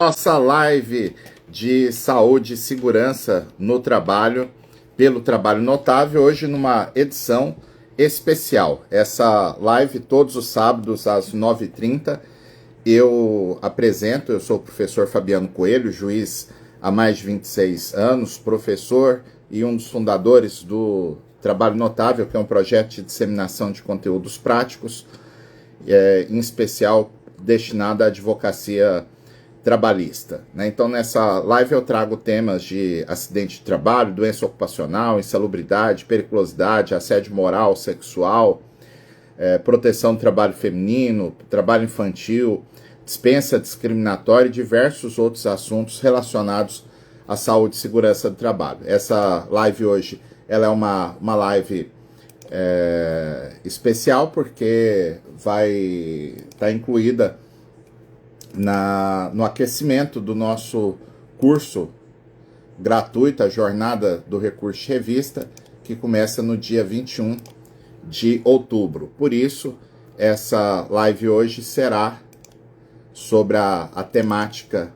Nossa live de saúde e segurança no trabalho, pelo Trabalho Notável, hoje numa edição especial. Essa live todos os sábados às 9h30 eu apresento. Eu sou o professor Fabiano Coelho, juiz há mais de 26 anos, professor e um dos fundadores do Trabalho Notável, que é um projeto de disseminação de conteúdos práticos, em especial destinado à advocacia trabalhista, né? Então, nessa live eu trago temas de acidente de trabalho, doença ocupacional, insalubridade, periculosidade, assédio moral, sexual, proteção do trabalho feminino, trabalho infantil, dispensa discriminatória e diversos outros assuntos relacionados à saúde e segurança do trabalho. Essa live hoje ela é uma live especial porque vai estar incluída no aquecimento do nosso curso gratuito, a Jornada do Recurso de Revista, que começa no dia 21 de outubro. Por isso, essa live hoje será sobre a temática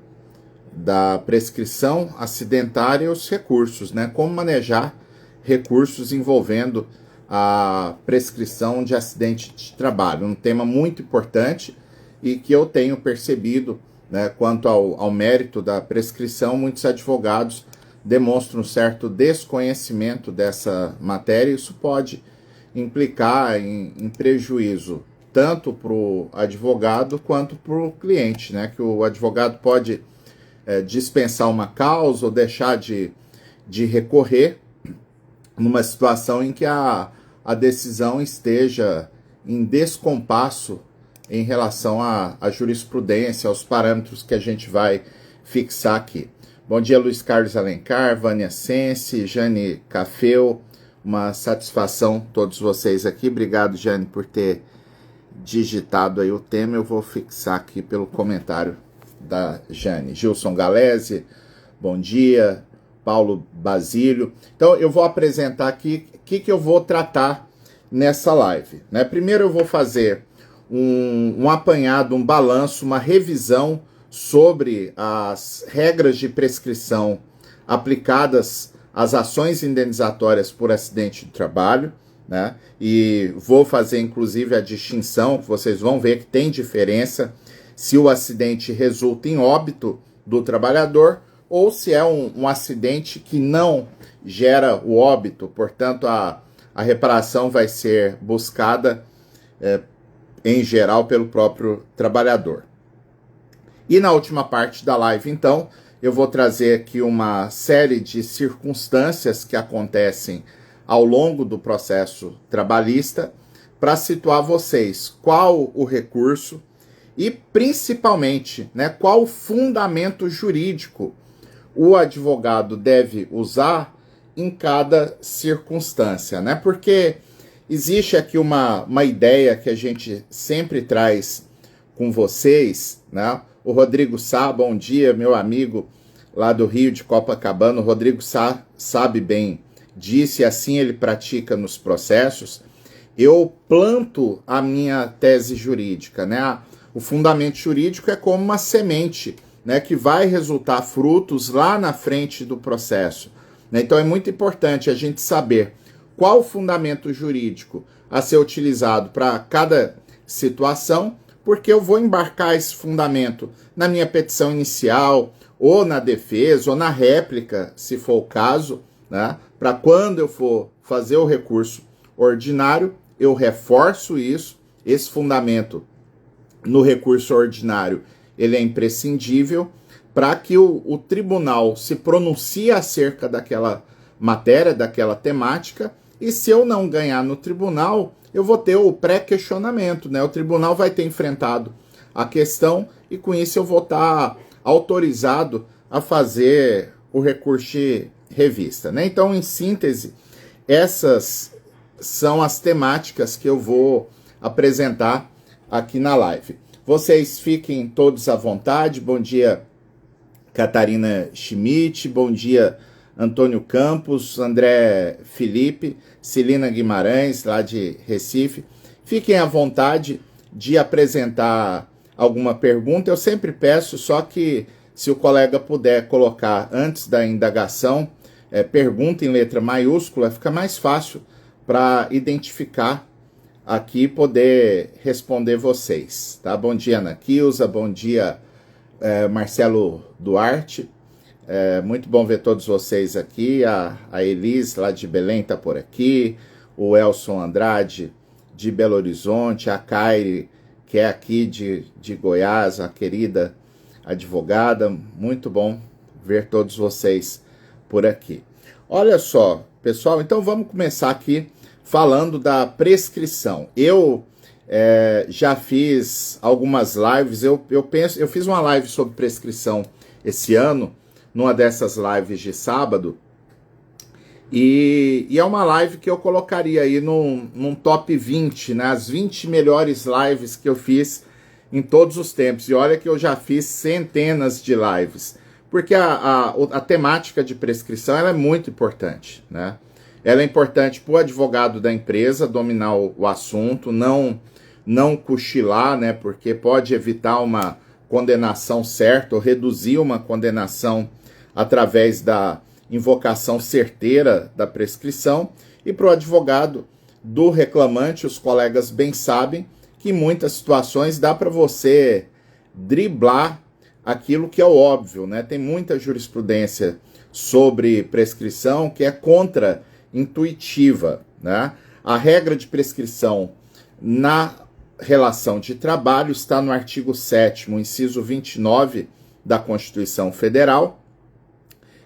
da prescrição acidentária e os recursos, né? Como manejar recursos envolvendo a prescrição de acidente de trabalho. Um tema muito importante e que eu tenho percebido, né, quanto ao mérito da prescrição. Muitos advogados demonstram um certo desconhecimento dessa matéria. Isso pode implicar em prejuízo tanto para o advogado quanto para o cliente, né, que o advogado pode dispensar uma causa ou deixar de recorrer numa situação em que a decisão esteja em descompasso em relação à jurisprudência, aos parâmetros que a gente vai fixar aqui. Bom dia, Luiz Carlos Alencar, Vânia Sense, Jane Cafeu, uma satisfação todos vocês aqui. Obrigado, Jane, por ter digitado aí o tema. Eu vou fixar aqui pelo comentário da Jane. Gilson Galese, bom dia. Paulo Basílio. Então, eu vou apresentar aqui o que eu vou tratar nessa live, né? Primeiro eu vou fazer um apanhado, um balanço, uma revisão sobre as regras de prescrição aplicadas às ações indenizatórias por acidente de trabalho, né? E vou fazer inclusive a distinção, que vocês vão ver que tem diferença se o acidente resulta em óbito do trabalhador ou se é um acidente que não gera o óbito. Portanto, a reparação vai ser buscada em geral pelo próprio trabalhador. E na última parte da live, então, eu vou trazer aqui uma série de circunstâncias que acontecem ao longo do processo trabalhista para situar vocês qual o recurso e, principalmente, né, qual o fundamento jurídico o advogado deve usar em cada circunstância, né? Porque existe aqui uma ideia que a gente sempre traz com vocês, né? O Rodrigo Sá, bom dia, meu amigo lá do Rio de Copacabana. O Rodrigo Sá sabe bem disso e assim ele pratica nos processos. Eu planto a minha tese jurídica, né? O fundamento jurídico é como uma semente, né, que vai resultar frutos lá na frente do processo, né? Então é muito importante a gente saber qual o fundamento jurídico a ser utilizado para cada situação, porque eu vou embarcar esse fundamento na minha petição inicial, ou na defesa, ou na réplica, se for o caso, né? Para quando eu for fazer o recurso ordinário, eu reforço isso, esse fundamento no recurso ordinário, ele é imprescindível para que o tribunal se pronuncie acerca daquela matéria, daquela temática, e se eu não ganhar no tribunal, eu vou ter o pré-questionamento, né? O tribunal vai ter enfrentado a questão e com isso eu vou estar autorizado a fazer o recurso de revista, né? Então, em síntese, essas são as temáticas que eu vou apresentar aqui na live. Vocês fiquem todos à vontade. Bom dia, Catarina Schmidt. Bom dia, Antônio Campos, André Felipe, Celina Guimarães, lá de Recife. Fiquem à vontade de apresentar alguma pergunta. Eu sempre peço só que se o colega puder colocar antes da indagação, pergunta em letra maiúscula, fica mais fácil para identificar aqui e poder responder vocês, tá? Bom dia, Ana Kilza, bom dia, Marcelo Duarte, muito bom ver todos vocês aqui, a Elis lá de Belém está por aqui, o Elson Andrade de Belo Horizonte, a Kairi, que é aqui de Goiás, a querida advogada, muito bom ver todos vocês por aqui. Olha só, pessoal, então vamos começar aqui falando da prescrição. Eu já fiz algumas lives, eu fiz uma live sobre prescrição esse ano, numa dessas lives de sábado, e é uma live que eu colocaria aí num top 20, né? As 20 melhores lives que eu fiz em todos os tempos. E olha que eu já fiz centenas de lives. Porque a temática de prescrição ela é muito importante, né? Ela é importante para o advogado da empresa dominar o assunto, não cochilar, né? Porque pode evitar uma condenação certa ou reduzir uma condenação através da invocação certeira da prescrição, e para o advogado do reclamante, os colegas bem sabem que em muitas situações dá para você driblar aquilo que é o óbvio, né? Tem muita jurisprudência sobre prescrição que é contra-intuitiva, né? A regra de prescrição na relação de trabalho está no artigo 7º, inciso 29 da Constituição Federal,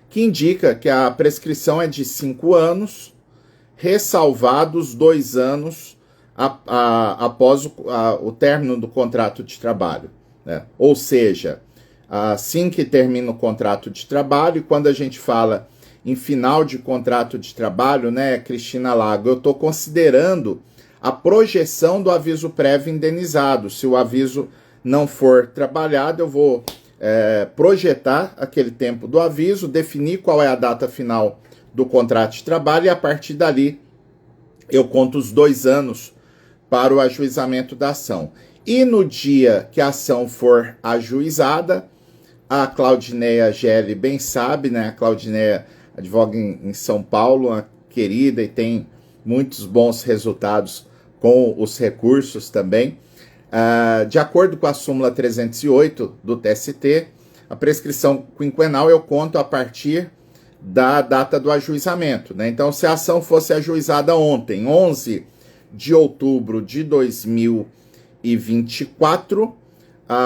que indica que a prescrição é de 5 anos, ressalvados 2 anos após o término do contrato de trabalho, né? Ou seja, assim que termina o contrato de trabalho, e quando a gente fala em final de contrato de trabalho, né, Cristina Lago, eu estou considerando a projeção do aviso prévio indenizado. Se o aviso não for trabalhado, eu vou projetar aquele tempo do aviso, definir qual é a data final do contrato de trabalho, e a partir dali eu conto os 2 anos para o ajuizamento da ação. E no dia que a ação for ajuizada, a Claudineia Gelli bem sabe, né? A Claudineia advoga em São Paulo, uma querida, e tem muitos bons resultados com os recursos também. De acordo com a súmula 308 do TST, a prescrição quinquenal eu conto a partir da data do ajuizamento, né? Então, se a ação fosse ajuizada ontem, 11 de outubro de 2024,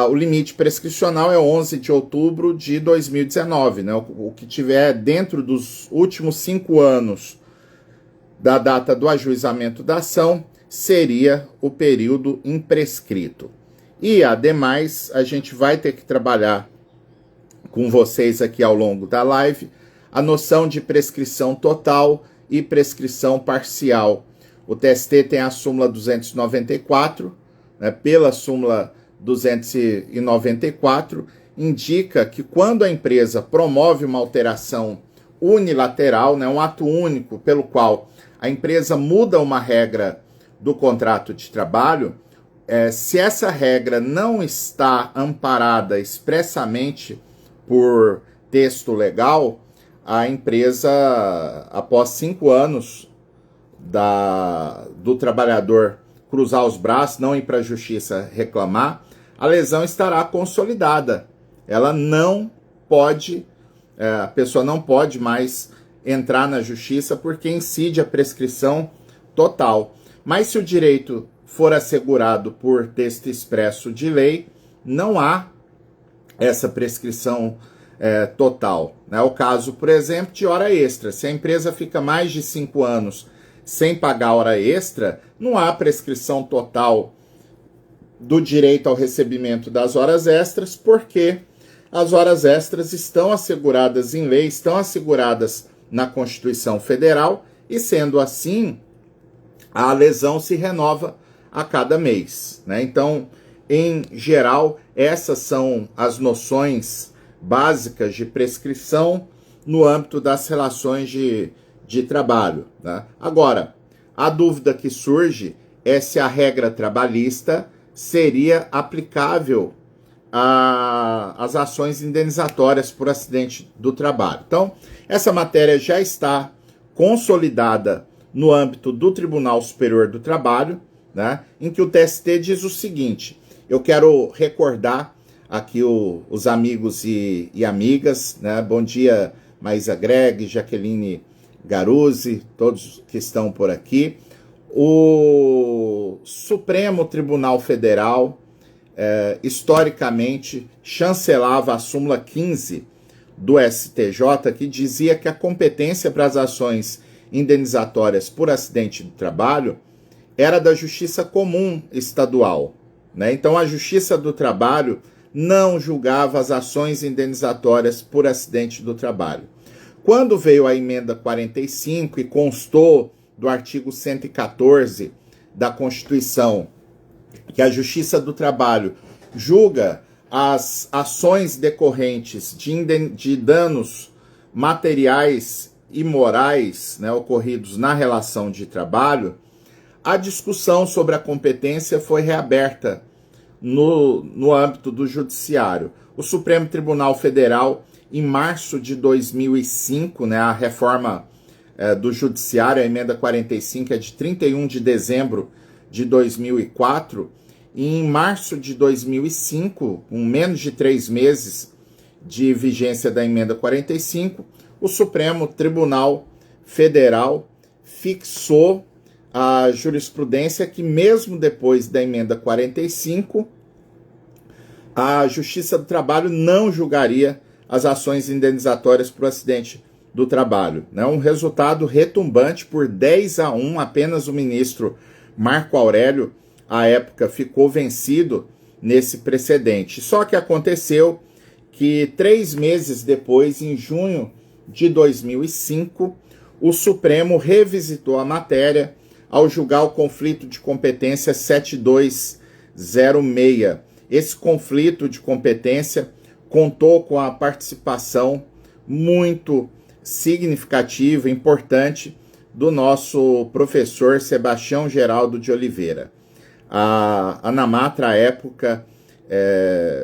o limite prescricional é 11 de outubro de 2019, né? O que tiver dentro dos últimos 5 anos da data do ajuizamento da ação seria o período imprescrito. E, ademais, a gente vai ter que trabalhar com vocês aqui ao longo da live a noção de prescrição total e prescrição parcial. O TST tem a súmula 294, né, pela súmula 294, indica que quando a empresa promove uma alteração unilateral, né, um ato único pelo qual a empresa muda uma regra do contrato de trabalho, se essa regra não está amparada expressamente por texto legal, a empresa, após 5 anos do trabalhador cruzar os braços, não ir para a justiça reclamar, a lesão estará consolidada. Ela não pode, a pessoa não pode mais entrar na justiça porque incide a prescrição total. Mas se o direito for assegurado por texto expresso de lei, não há essa prescrição total. É o caso, por exemplo, de hora extra. Se a empresa fica mais de 5 anos sem pagar hora extra, não há prescrição total do direito ao recebimento das horas extras, porque as horas extras estão asseguradas em lei, estão asseguradas na Constituição Federal, e sendo assim, a lesão se renova a cada mês, né? Então, em geral, essas são as noções básicas de prescrição no âmbito das relações de trabalho, né? Agora, a dúvida que surge é se a regra trabalhista seria aplicável as ações indenizatórias por acidente do trabalho. Então, essa matéria já está consolidada no âmbito do Tribunal Superior do Trabalho, né, em que o TST diz o seguinte: eu quero recordar aqui os amigos e amigas, né, bom dia Maísa Greg, Jaqueline Garuzzi, todos que estão por aqui. O Supremo Tribunal Federal, historicamente, chancelava a súmula 15 do STJ, que dizia que a competência para as ações indenizatórias por acidente do trabalho era da Justiça Comum Estadual, né? Então, a Justiça do Trabalho não julgava as ações indenizatórias por acidente do trabalho. Quando veio a emenda 45 e constou do artigo 114 da Constituição que a Justiça do Trabalho julga as ações decorrentes de danos materiais e morais, né, ocorridos na relação de trabalho, a discussão sobre a competência foi reaberta no âmbito do Judiciário. O Supremo Tribunal Federal, em março de 2005, né, a reforma do Judiciário, a emenda 45 é de 31 de dezembro de 2004, e em março de 2005, com menos de 3 meses de vigência da emenda 45, o Supremo Tribunal Federal fixou a jurisprudência que, mesmo depois da emenda 45, a Justiça do Trabalho não julgaria as ações indenizatórias por acidente do trabalho, né? Um resultado retumbante por 10-1, apenas o ministro Marco Aurélio, à época, ficou vencido nesse precedente. Só que aconteceu que 3 meses depois, em junho de 2005, o Supremo revisitou a matéria ao julgar o conflito de competência 7206. Esse conflito de competência contou com a participação muito significativa, importante, do nosso professor Sebastião Geraldo de Oliveira. A Anamatra, à época,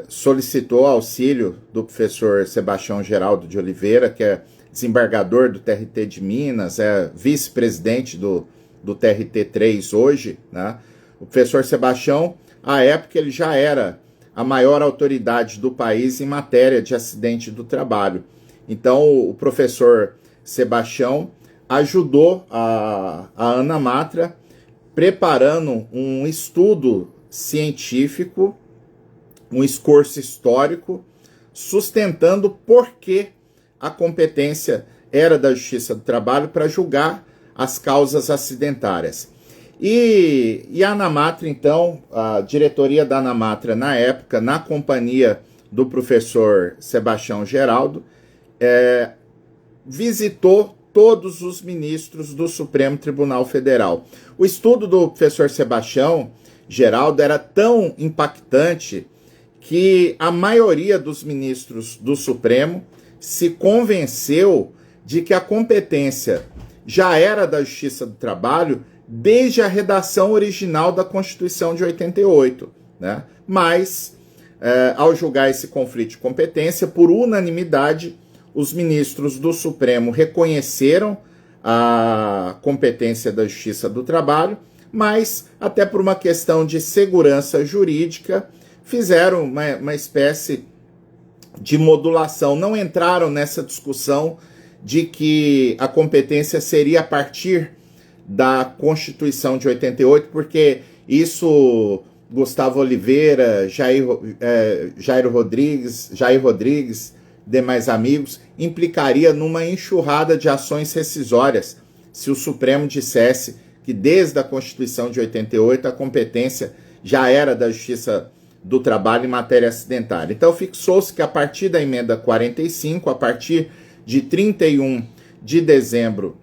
solicitou auxílio do professor Sebastião Geraldo de Oliveira, que é desembargador do TRT de Minas, é vice-presidente do TRT3 hoje, né? O professor Sebastião, à época, ele já era a maior autoridade do país em matéria de acidente do trabalho. Então, o professor Sebastião ajudou a Anamatra preparando um estudo científico, um esforço histórico, sustentando por que a competência era da Justiça do Trabalho para julgar as causas acidentárias. E a Anamatra, então, a diretoria da Anamatra, na época, na companhia do professor Sebastião Geraldo, visitou todos os ministros do Supremo Tribunal Federal. O estudo do professor Sebastião Geraldo era tão impactante que a maioria dos ministros do Supremo se convenceu de que a competência já era da Justiça do Trabalho desde a redação original da Constituição de 88, né? Mas, ao julgar esse conflito de competência, por unanimidade, os ministros do Supremo reconheceram a competência da Justiça do Trabalho, mas, até por uma questão de segurança jurídica, fizeram uma espécie de modulação. Não entraram nessa discussão de que a competência seria a partir da Constituição de 88, porque isso Gustavo Oliveira, Jair Rodrigues, demais amigos, implicaria numa enxurrada de ações rescisórias se o Supremo dissesse que desde a Constituição de 88 a competência já era da Justiça do Trabalho em matéria acidentária. Então fixou-se que a partir da emenda 45, a partir de 31 de dezembro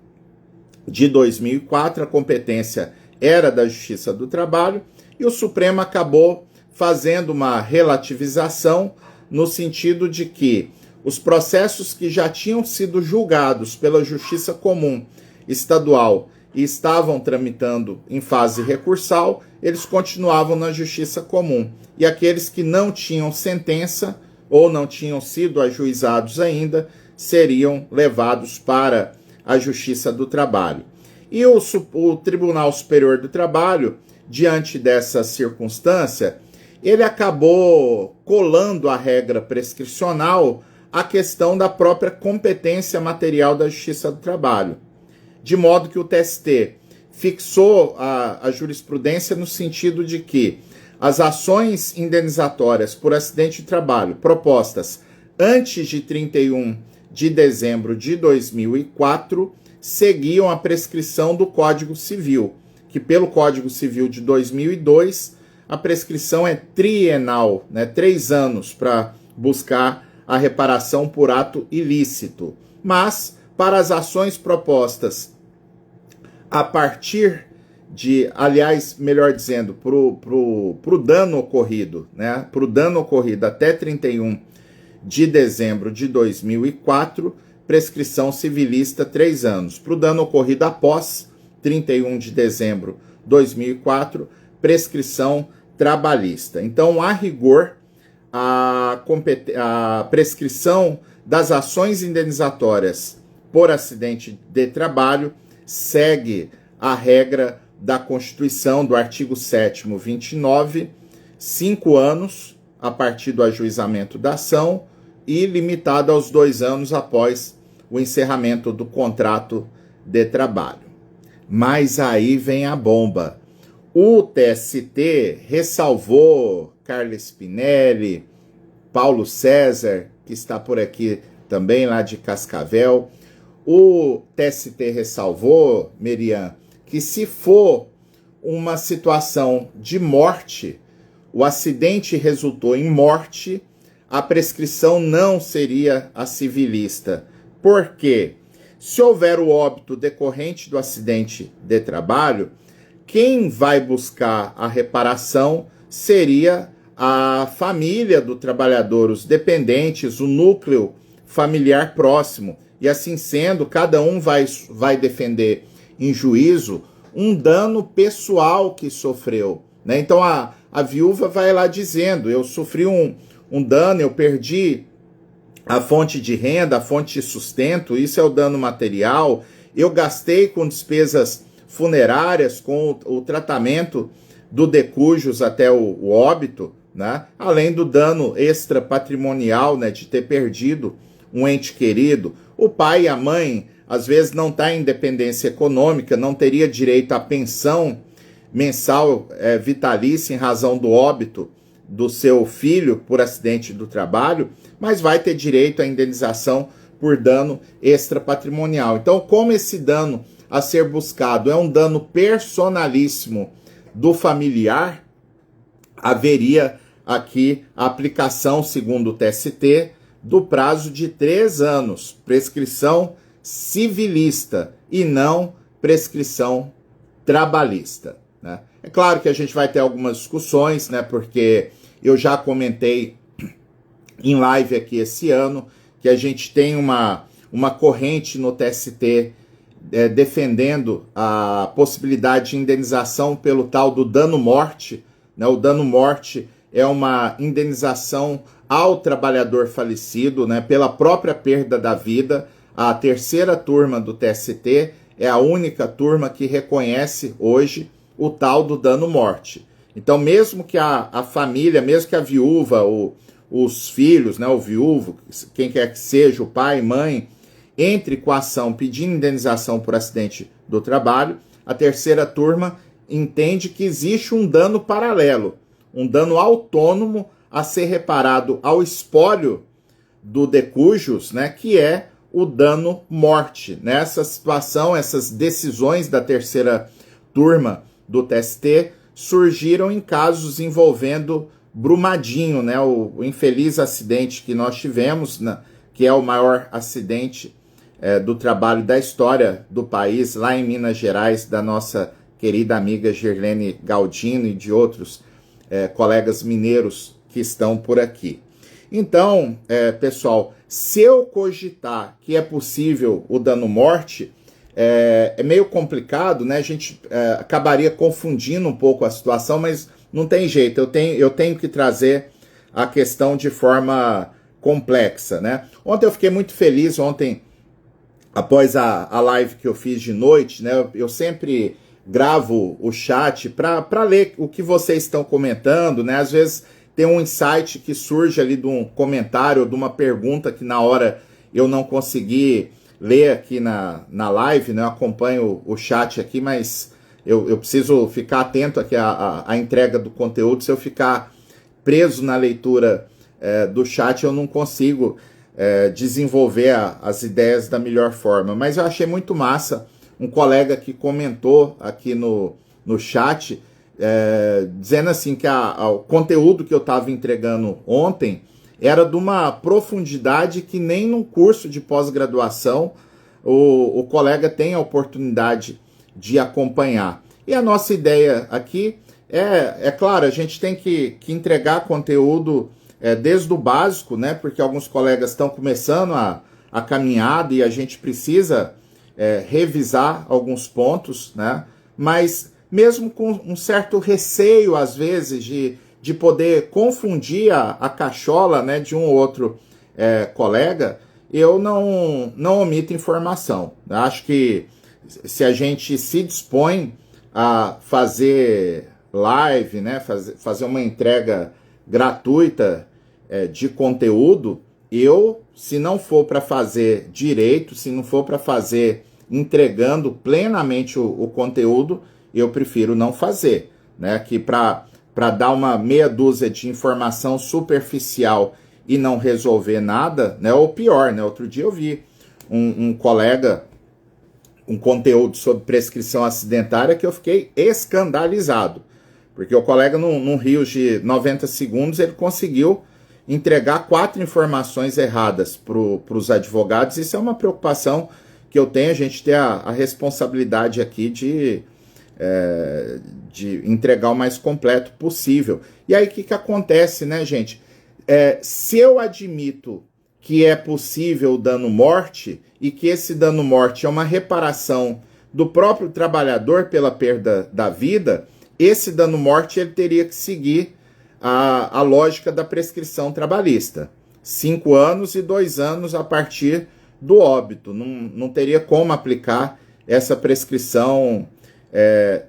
de 2004, a competência era da Justiça do Trabalho, e o Supremo acabou fazendo uma relativização no sentido de que os processos que já tinham sido julgados pela Justiça Comum Estadual e estavam tramitando em fase recursal, eles continuavam na justiça comum. E aqueles que não tinham sentença ou não tinham sido ajuizados ainda, seriam levados para a Justiça do Trabalho. E o Tribunal Superior do Trabalho, diante dessa circunstância, ele acabou colando a regra prescricional à questão da própria competência material da Justiça do Trabalho. De modo que o TST fixou a jurisprudência no sentido de que as ações indenizatórias por acidente de trabalho propostas antes de 31 de dezembro de 2004 seguiam a prescrição do Código Civil, que pelo Código Civil de 2002 a prescrição é trienal, 3 anos para buscar a reparação por ato ilícito. Mas, para as ações propostas a partir de, aliás, melhor dizendo, pro dano ocorrido, pro dano ocorrido até 31 de dezembro de 2004, prescrição civilista 3 anos. Para o dano ocorrido após 31 de dezembro de 2004, prescrição trabalhista. Então, a rigor, a prescrição das ações indenizatórias por acidente de trabalho segue a regra da Constituição, do artigo 7º, 29, 5 anos a partir do ajuizamento da ação e limitado aos 2 anos após o encerramento do contrato de trabalho. Mas aí vem a bomba. O TST ressalvou Carla Spinelli, Paulo César, que está por aqui também, lá de Cascavel. O TST ressalvou, Merian, que se for uma situação de morte, o acidente resultou em morte, a prescrição não seria a civilista. Por quê? Se houver o óbito decorrente do acidente de trabalho, quem vai buscar a reparação seria a família do trabalhador, os dependentes, o núcleo familiar próximo. E assim sendo, cada um vai defender em juízo um dano pessoal que sofreu. Então a viúva vai lá dizendo, eu sofri um dano, eu perdi a fonte de renda, a fonte de sustento, isso é o dano material, eu gastei com despesas funerárias, com o tratamento do decujus até o óbito, além do dano extra patrimonial, de ter perdido um ente querido. O pai e a mãe, às vezes, não está em independência econômica, não teria direito à pensão mensal vitalícia em razão do óbito do seu filho por acidente do trabalho, mas vai ter direito à indenização por dano extrapatrimonial. Então, como esse dano a ser buscado é um dano personalíssimo do familiar, haveria aqui a aplicação, segundo o TST, do prazo de 3 anos, prescrição civilista e não prescrição trabalhista. É claro que a gente vai ter algumas discussões, porque eu já comentei em live aqui esse ano que a gente tem uma corrente no TST defendendo a possibilidade de indenização pelo tal do dano-morte. O dano-morte é uma indenização ao trabalhador falecido, pela própria perda da vida. A terceira turma do TST é a única turma que reconhece hoje o tal do dano-morte. Então, mesmo que a família, mesmo que a viúva, os filhos, o viúvo, quem quer que seja, o pai, mãe, entre com a ação pedindo indenização por acidente do trabalho, a terceira turma entende que existe um dano paralelo, um dano autônomo a ser reparado ao espólio do decujus, que é o dano-morte. Nessa situação, essas decisões da terceira turma do TST surgiram em casos envolvendo Brumadinho, o infeliz acidente que nós tivemos, que é o maior acidente do trabalho da história do país, lá em Minas Gerais, da nossa querida amiga Gerlene Galdino e de outros colegas mineiros que estão por aqui. Então, pessoal, se eu cogitar que é possível o dano-morte, é meio complicado, né? A gente acabaria confundindo um pouco a situação, mas não tem jeito, eu tenho que trazer a questão de forma complexa, né? Ontem eu fiquei muito feliz, após a live que eu fiz de noite, né? Eu sempre gravo o chat para ler o que vocês estão comentando, né? Às vezes tem um insight que surge ali de um comentário, de uma pergunta que na hora eu não consegui ler aqui na live, né? Eu acompanho o chat aqui, mas eu preciso ficar atento aqui à entrega do conteúdo. Se eu ficar preso na leitura do chat, eu não consigo desenvolver as ideias da melhor forma. Mas eu achei muito massa um colega que comentou aqui no chat, dizendo assim que o conteúdo que eu estava entregando ontem era de uma profundidade que nem num curso de pós-graduação o colega tem a oportunidade de acompanhar. E a nossa ideia aqui claro, a gente tem que entregar conteúdo desde o básico, né? Porque alguns colegas estão começando a caminhada e a gente precisa revisar alguns pontos, né? Mas mesmo com um certo receio, às vezes, de poder confundir a cachola, né, de um ou outro colega, eu não omito informação. Eu acho que se a gente se dispõe a fazer live, né, fazer uma entrega gratuita de conteúdo, se não for para fazer direito, se não for para fazer entregando plenamente o conteúdo, eu prefiro não fazer, né? Que para dar uma meia dúzia de informação superficial e não resolver nada, né? Ou pior, né? Outro dia eu vi um colega, um conteúdo sobre prescrição acidentária que eu fiquei escandalizado, porque o colega num rio de 90 segundos ele conseguiu entregar 4 informações erradas para os advogados. Isso é uma preocupação que eu tenho, a gente tem a responsabilidade aqui de entregar o mais completo possível. E aí o que acontece, né, gente? Se eu admito que é possível o dano-morte e que esse dano-morte é uma reparação do próprio trabalhador pela perda da vida, esse dano-morte ele teria que seguir a lógica da prescrição trabalhista. 5 anos e 2 anos a partir do óbito. Não teria como aplicar essa prescrição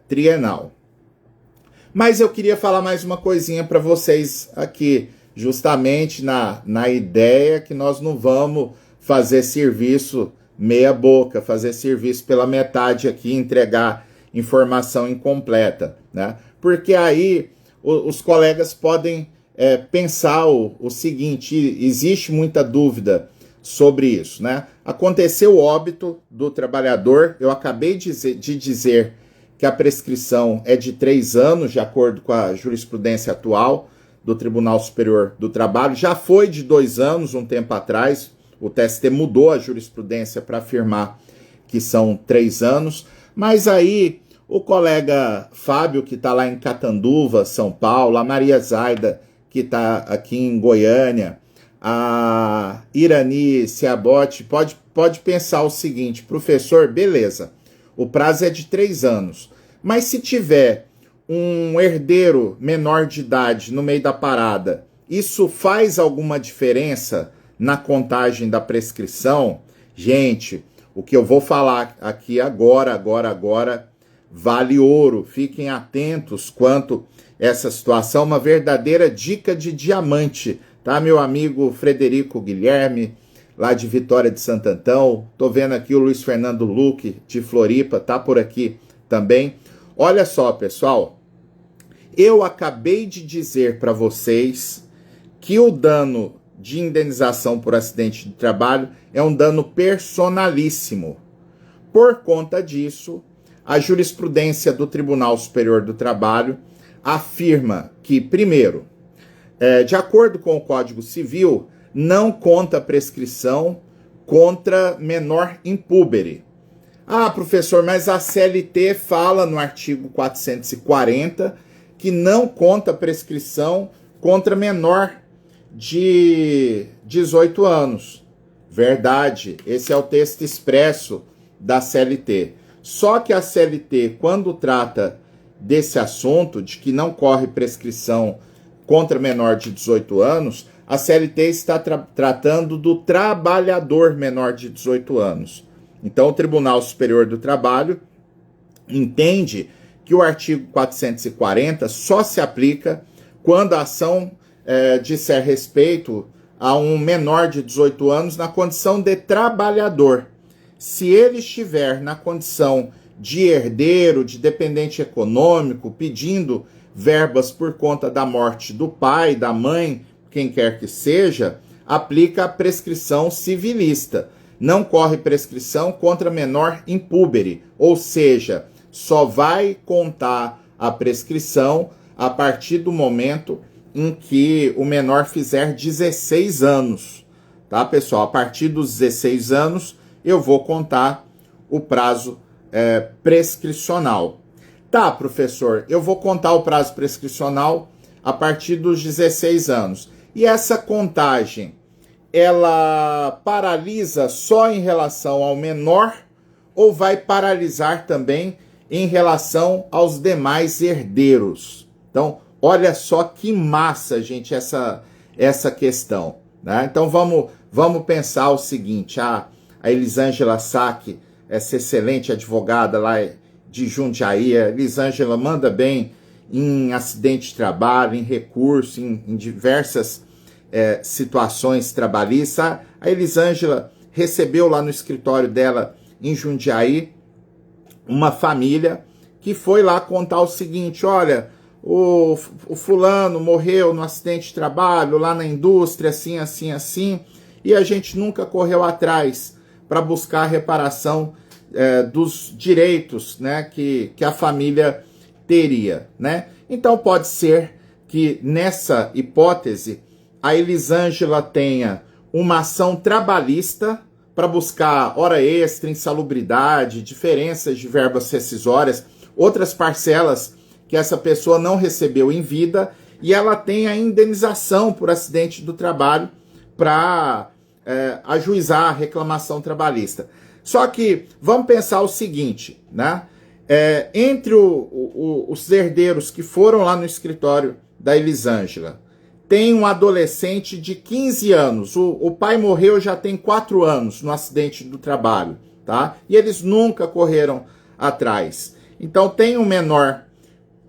trienal. Mas eu queria falar mais uma coisinha para vocês aqui, justamente na ideia que nós não vamos fazer serviço meia boca, fazer serviço pela metade aqui, entregar informação incompleta, né? Porque aí os colegas podem pensar o seguinte: existe muita dúvida sobre isso, né? Aconteceu o óbito do trabalhador, eu acabei de dizer que a prescrição é de 3 anos, de acordo com a jurisprudência atual do Tribunal Superior do Trabalho. Já foi de 2 anos um tempo atrás, o TST mudou a jurisprudência para afirmar que são 3 anos, mas aí o colega Fábio, que está lá em Catanduva, São Paulo, a Maria Zaida, que está aqui em Goiânia, a Irani Ciabotti, pode pensar o seguinte: professor, beleza, o prazo é de 3 anos, mas se tiver um herdeiro menor de idade no meio da parada, isso faz alguma diferença na contagem da prescrição? Gente, o que eu vou falar aqui agora, vale ouro. Fiquem atentos quanto essa situação, uma verdadeira dica de diamante, tá, meu amigo Frederico Guilherme, lá de Vitória de Santo Antão. Tô vendo aqui o Luiz Fernando Luque, de Floripa, tá por aqui também. Olha só, pessoal, eu acabei de dizer para vocês que o dano de indenização por acidente de trabalho é um dano personalíssimo. Por conta disso, a jurisprudência do Tribunal Superior do Trabalho afirma que, primeiro, de acordo com o Código Civil, não conta prescrição contra menor impúbere. Ah, professor, mas a CLT fala no artigo 440 que não conta prescrição contra menor de 18 anos. Verdade, esse é o texto expresso da CLT. Só que a CLT, quando trata desse assunto, de que não corre prescrição contra menor de 18 anos, a CLT está tratando do trabalhador menor de 18 anos. Então, o Tribunal Superior do Trabalho entende que o artigo 440 só se aplica quando a ação disser respeito a um menor de 18 anos na condição de trabalhador. Se ele estiver na condição de herdeiro, de dependente econômico, pedindo verbas por conta da morte do pai, da mãe, quem quer que seja, aplica a prescrição civilista. Não corre prescrição contra menor impúbere, ou seja, só vai contar a prescrição a partir do momento em que o menor fizer 16 anos. Tá, pessoal? A partir dos 16 anos, eu vou contar o prazo prescricional. Tá, professor, eu vou contar o prazo prescricional a partir dos 16 anos. E essa contagem, ela paralisa só em relação ao menor ou vai paralisar também em relação aos demais herdeiros? Então, olha só que massa, gente, essa questão, né? Então, vamos pensar o seguinte, a Elisângela Sack, essa excelente advogada lá de Jundiaí, a Elisângela manda bem em acidente de trabalho, em recurso, em diversas situações trabalhistas. A Elisângela recebeu lá no escritório dela em Jundiaí uma família que foi lá contar o seguinte: olha, o fulano morreu no acidente de trabalho lá na indústria, assim, assim, assim, e a gente nunca correu atrás para buscar a reparação dos direitos, né, que a família teria, né? Então pode ser que nessa hipótese a Elisângela tenha uma ação trabalhista para buscar hora extra, insalubridade, diferenças de verbas rescisórias, outras parcelas que essa pessoa não recebeu em vida, e ela tem a indenização por acidente do trabalho para ajuizar a reclamação trabalhista. Só que vamos pensar o seguinte, né? Entre os herdeiros que foram lá no escritório da Elisângela, tem um adolescente de 15 anos, o pai morreu já tem 4 anos no acidente do trabalho, tá? E eles nunca correram atrás. Então tem um menor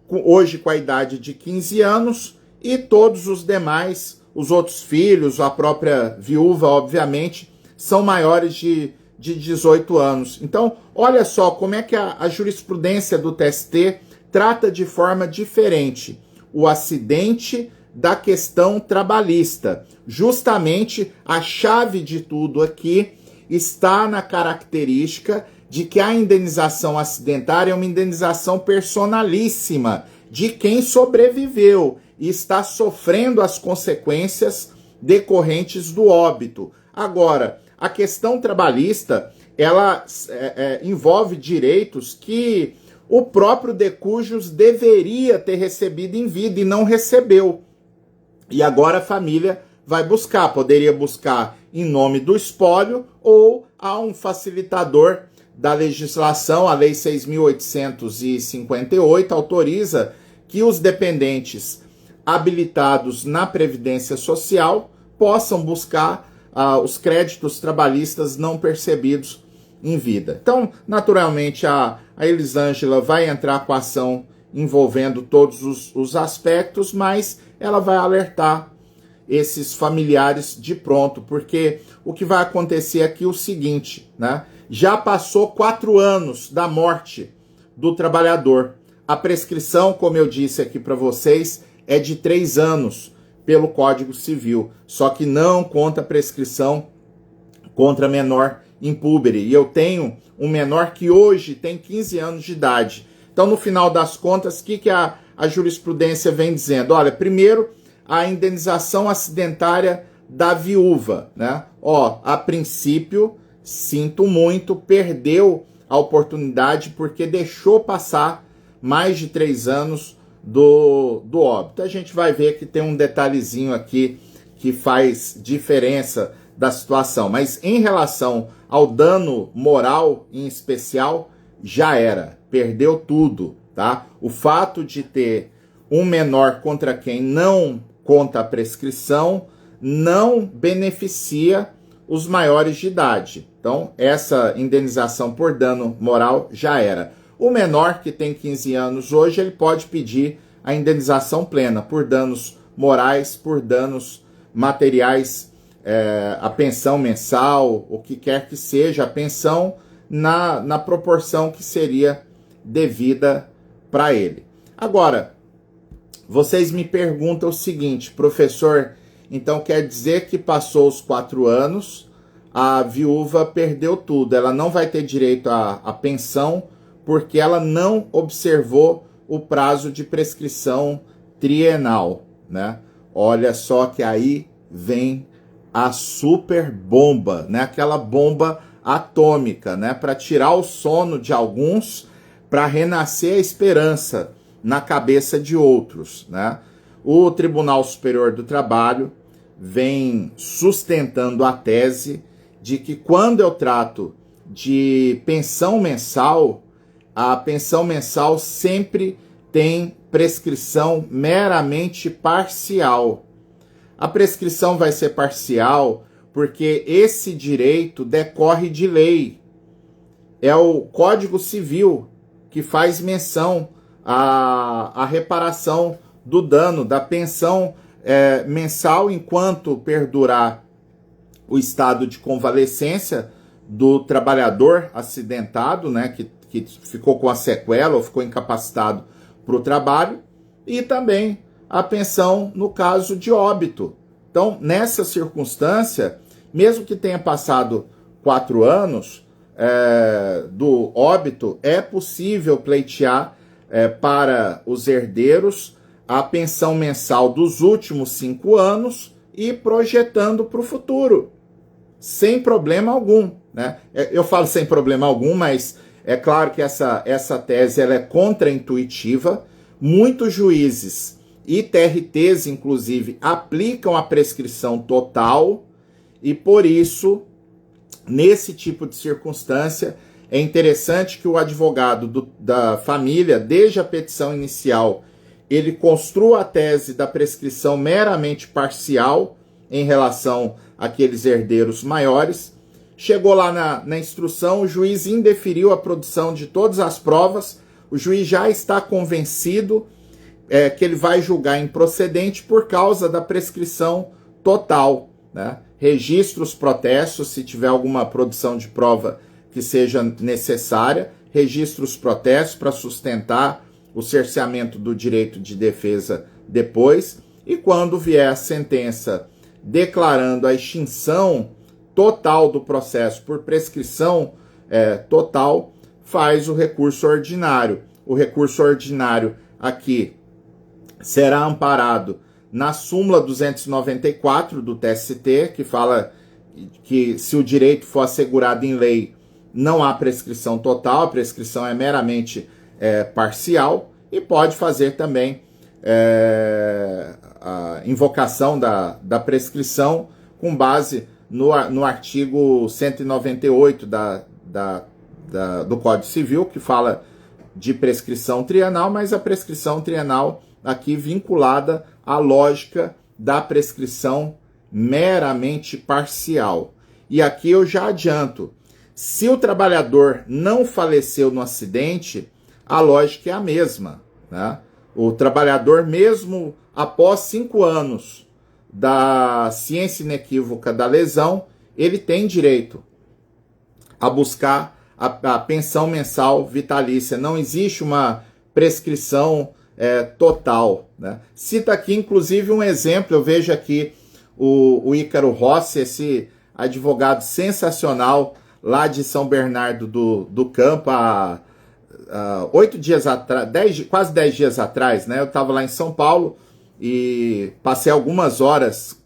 hoje com a idade de 15 anos e todos os demais, os outros filhos, a própria viúva, obviamente, são maiores de 18 anos. Então, olha só como é que a jurisprudência do TST trata de forma diferente o acidente da questão trabalhista. Justamente a chave de tudo aqui está na característica de que a indenização acidentária é uma indenização personalíssima de quem sobreviveu e está sofrendo as consequências decorrentes do óbito. Agora, a questão trabalhista, ela envolve direitos que o próprio de cujus deveria ter recebido em vida e não recebeu. E agora a família vai buscar, poderia buscar em nome do espólio ou a um facilitador da legislação. A Lei 6.858 autoriza que os dependentes habilitados na Previdência Social possam buscar os créditos trabalhistas não percebidos em vida. Então, naturalmente, a Elisângela vai entrar com a ação envolvendo todos os aspectos, mas ela vai alertar esses familiares de pronto, porque o que vai acontecer aqui é o seguinte, né? Já passou 4 anos da morte do trabalhador. A prescrição, como eu disse aqui para vocês, é de 3 anos pelo Código Civil, só que não conta prescrição contra menor impúbere. E eu tenho um menor que hoje tem 15 anos de idade. Então, no final das contas, o que a jurisprudência vem dizendo? Olha, primeiro, a indenização acidentária da viúva, né? A princípio, sinto muito, perdeu a oportunidade porque deixou passar mais de 3 anos do óbito. A gente vai ver que tem um detalhezinho aqui que faz diferença da situação. Mas em relação ao dano moral em especial, já era, perdeu tudo, tá? O fato de ter um menor contra quem não conta a prescrição não beneficia os maiores de idade. Então, essa indenização por dano moral já era. O menor que tem 15 anos hoje, ele pode pedir a indenização plena por danos morais, por danos materiais, a pensão mensal, o que quer que seja, a pensão na proporção que seria devida para ele. Agora, vocês me perguntam o seguinte, professor, então quer dizer que passou os 4 anos, a viúva perdeu tudo, ela não vai ter direito à pensão porque ela não observou o prazo de prescrição trienal, né? Olha só que aí vem a super bomba, né? Aquela bomba atômica, né? Para tirar o sono de alguns, para renascer a esperança na cabeça de outros, né? O Tribunal Superior do Trabalho vem sustentando a tese de que quando eu trato de pensão mensal, a pensão mensal sempre tem prescrição meramente parcial. A prescrição vai ser parcial porque esse direito decorre de lei. É o Código Civil que faz menção à reparação do dano, da pensão mensal enquanto perdurar o estado de convalescência do trabalhador acidentado, né, que ficou com a sequela ou ficou incapacitado para o trabalho, e também a pensão no caso de óbito. Então, nessa circunstância, mesmo que tenha passado 4 anos do óbito, é possível pleitear para os herdeiros a pensão mensal dos últimos 5 anos e projetando para o futuro, sem problema algum, né? Eu falo sem problema algum, mas é claro que essa tese ela é contraintuitiva. Muitos juízes e TRTs, inclusive, aplicam a prescrição total e, por isso, nesse tipo de circunstância, é interessante que o advogado da família, desde a petição inicial, ele construa a tese da prescrição meramente parcial em relação àqueles herdeiros maiores. Chegou lá na instrução, o juiz indeferiu a produção de todas as provas, o juiz já está convencido que ele vai julgar improcedente por causa da prescrição total, né? Registra os protestos, se tiver alguma produção de prova que seja necessária, registra os protestos para sustentar o cerceamento do direito de defesa depois, e quando vier a sentença declarando a extinção total do processo por prescrição total, faz o recurso ordinário. O recurso ordinário aqui será amparado na súmula 294 do TST, que fala que se o direito for assegurado em lei, não há prescrição total, a prescrição é meramente parcial, e pode fazer também a invocação da prescrição com base no artigo 198 do Código Civil, que fala de prescrição trienal, mas a prescrição trienal aqui vinculada à lógica da prescrição meramente parcial. E aqui eu já adianto, se o trabalhador não faleceu no acidente, a lógica é a mesma, né? O trabalhador, mesmo após 5 anos da ciência inequívoca da lesão, ele tem direito a buscar a pensão mensal vitalícia. Não existe uma prescrição total, né? Cita aqui, inclusive, um exemplo. Eu vejo aqui o Ícaro Rossi, esse advogado sensacional lá de São Bernardo do Campo, há 8 dias atrás, quase 10 dias atrás, né? Eu estava lá em São Paulo e passei algumas horas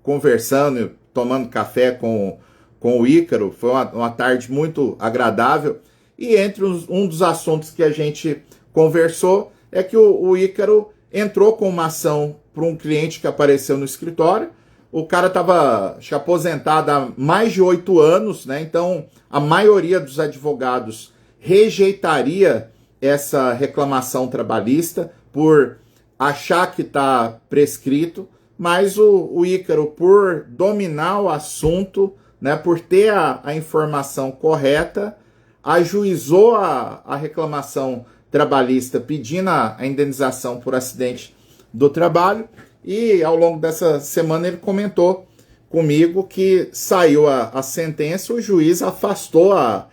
conversando, tomando café com o Ícaro. Foi uma tarde muito agradável, e entre um dos assuntos que a gente conversou é que o Ícaro entrou com uma ação para um cliente que apareceu no escritório. o cara estava aposentado há mais de 8 anos, né? Então a maioria dos advogados rejeitaria essa reclamação trabalhista por achar que está prescrito, mas o Ícaro, por dominar o assunto, né, por ter a informação correta, ajuizou a reclamação trabalhista pedindo a indenização por acidente do trabalho, e ao longo dessa semana ele comentou comigo que saiu a sentença, o juiz afastou a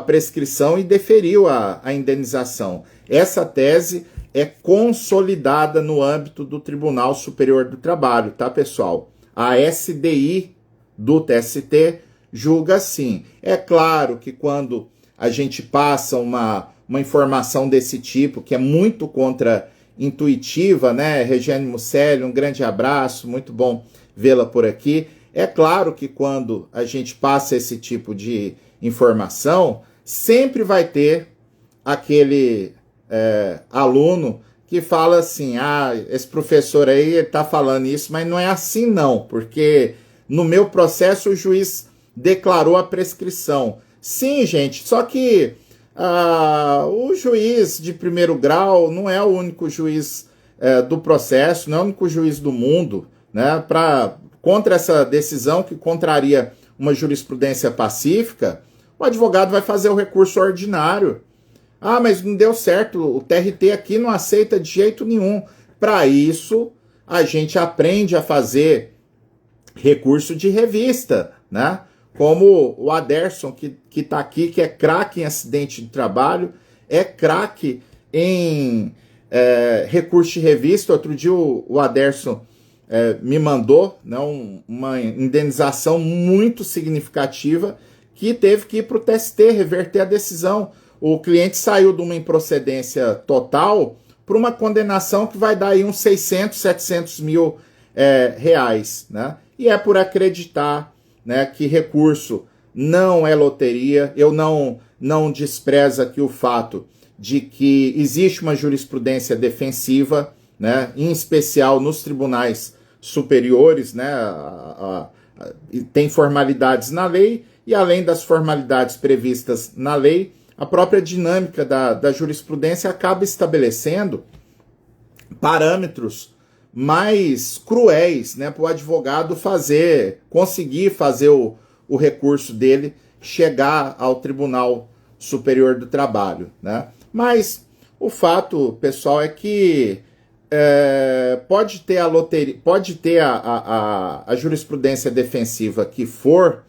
prescrição e deferiu a indenização. Essa tese é consolidada no âmbito do Tribunal Superior do Trabalho, tá, pessoal? A SDI do TST julga assim. É claro que quando a gente passa uma informação desse tipo, que é muito contra-intuitiva, né? Regiane Musselli, um grande abraço, muito bom vê-la por aqui. É claro que quando a gente passa esse tipo de informação, sempre vai ter aquele aluno que fala assim, esse professor aí está falando isso, mas não é assim não, porque no meu processo o juiz declarou a prescrição. Sim, gente, só que o juiz de primeiro grau não é o único juiz do processo, não é o único juiz do mundo, né? Contra essa decisão que contraria uma jurisprudência pacífica, o advogado vai fazer o recurso ordinário. Mas não deu certo, o TRT aqui não aceita de jeito nenhum. Para isso, a gente aprende a fazer recurso de revista, né? Como o Aderson, que está aqui, que é craque em acidente de trabalho, é craque em recurso de revista. Outro dia o Aderson me mandou, né, uma indenização muito significativa que teve que ir para o TST reverter a decisão. O cliente saiu de uma improcedência total para uma condenação que vai dar aí uns 600, 700 mil reais, né? E é por acreditar, né, que recurso não é loteria. Eu não desprezo aqui o fato de que existe uma jurisprudência defensiva, né, em especial nos tribunais superiores, né, tem formalidades na lei, e além das formalidades previstas na lei, a própria dinâmica da jurisprudência acaba estabelecendo parâmetros mais cruéis, né, para o advogado conseguir fazer o recurso dele chegar ao Tribunal Superior do Trabalho, né? Mas o fato, pessoal, é que pode ter a loteria, pode ter a jurisprudência defensiva que for,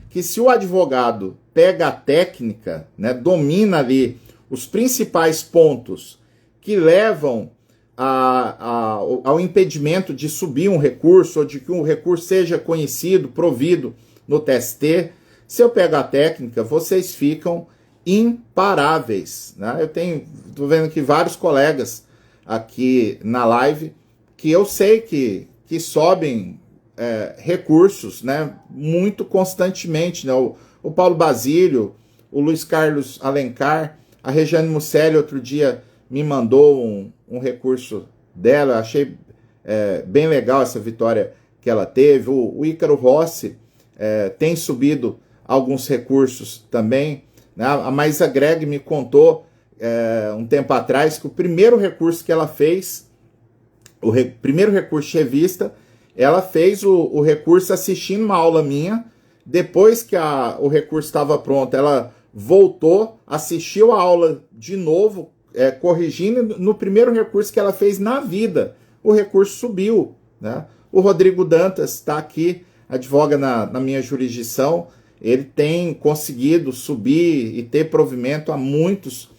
que se o advogado pega a técnica, né, domina ali os principais pontos que levam ao impedimento de subir um recurso, ou de que um recurso seja conhecido, provido no TST, se eu pego a técnica, vocês ficam imparáveis, né? Estou vendo aqui vários colegas aqui na live que eu sei que sobem recursos, né, muito constantemente, né? O Paulo Basílio, o Luiz Carlos Alencar, a Regiane Musselli outro dia me mandou um recurso dela. Achei bem legal essa vitória que ela teve. O Ícaro Rossi tem subido alguns recursos também, né? A Maísa Greg me contou um tempo atrás que o primeiro recurso que ela fez, primeiro recurso de revista, ela fez o recurso assistindo uma aula minha. Depois que o recurso estava pronto, ela voltou, assistiu a aula de novo, corrigindo. No primeiro recurso que ela fez na vida, o recurso subiu, né? O Rodrigo Dantas está aqui, advoga na minha jurisdição. Ele tem conseguido subir e ter provimento a muitos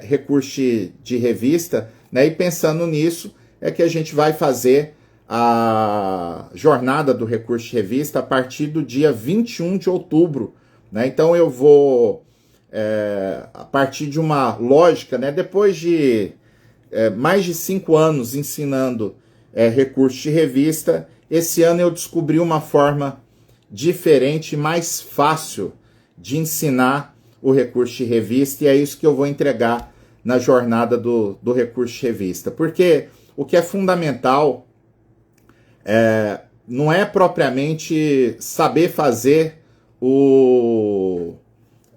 recursos de revista, né? E pensando nisso, é que a gente vai fazer a jornada do recurso de revista a partir do dia 21 de outubro, né? Então eu vou, a partir de uma lógica, né, depois de mais de 5 anos ensinando recurso de revista, esse ano eu descobri uma forma diferente e mais fácil de ensinar o recurso de revista, e é isso que eu vou entregar na jornada do recurso de revista. Porque o que é fundamental não é propriamente saber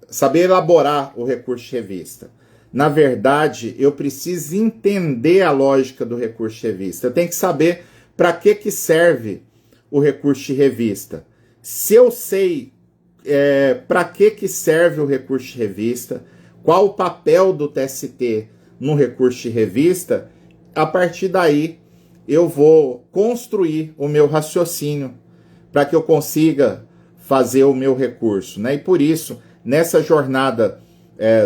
saber elaborar o recurso de revista. Na verdade, eu preciso entender a lógica do recurso de revista. Eu tenho que saber para que serve o recurso de revista. Se eu sei para que serve o recurso de revista, qual o papel do TST no recurso de revista, a partir daí eu vou construir o meu raciocínio para que eu consiga fazer o meu recurso, né? E por isso, nessa jornada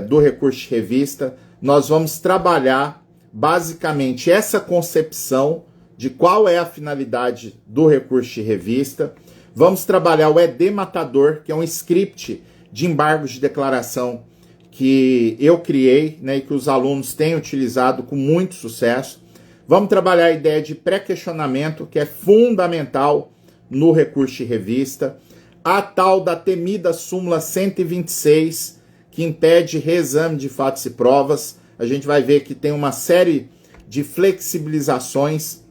do recurso de revista, nós vamos trabalhar basicamente essa concepção de qual é a finalidade do recurso de revista. Vamos trabalhar o ED Matador, que é um script de embargos de declaração que eu criei, né, e que os alunos têm utilizado com muito sucesso. Vamos trabalhar a ideia de pré-questionamento, que é fundamental no recurso de revista. A tal da temida súmula 126, que impede reexame de fatos e provas. A gente vai ver que tem uma série de flexibilizações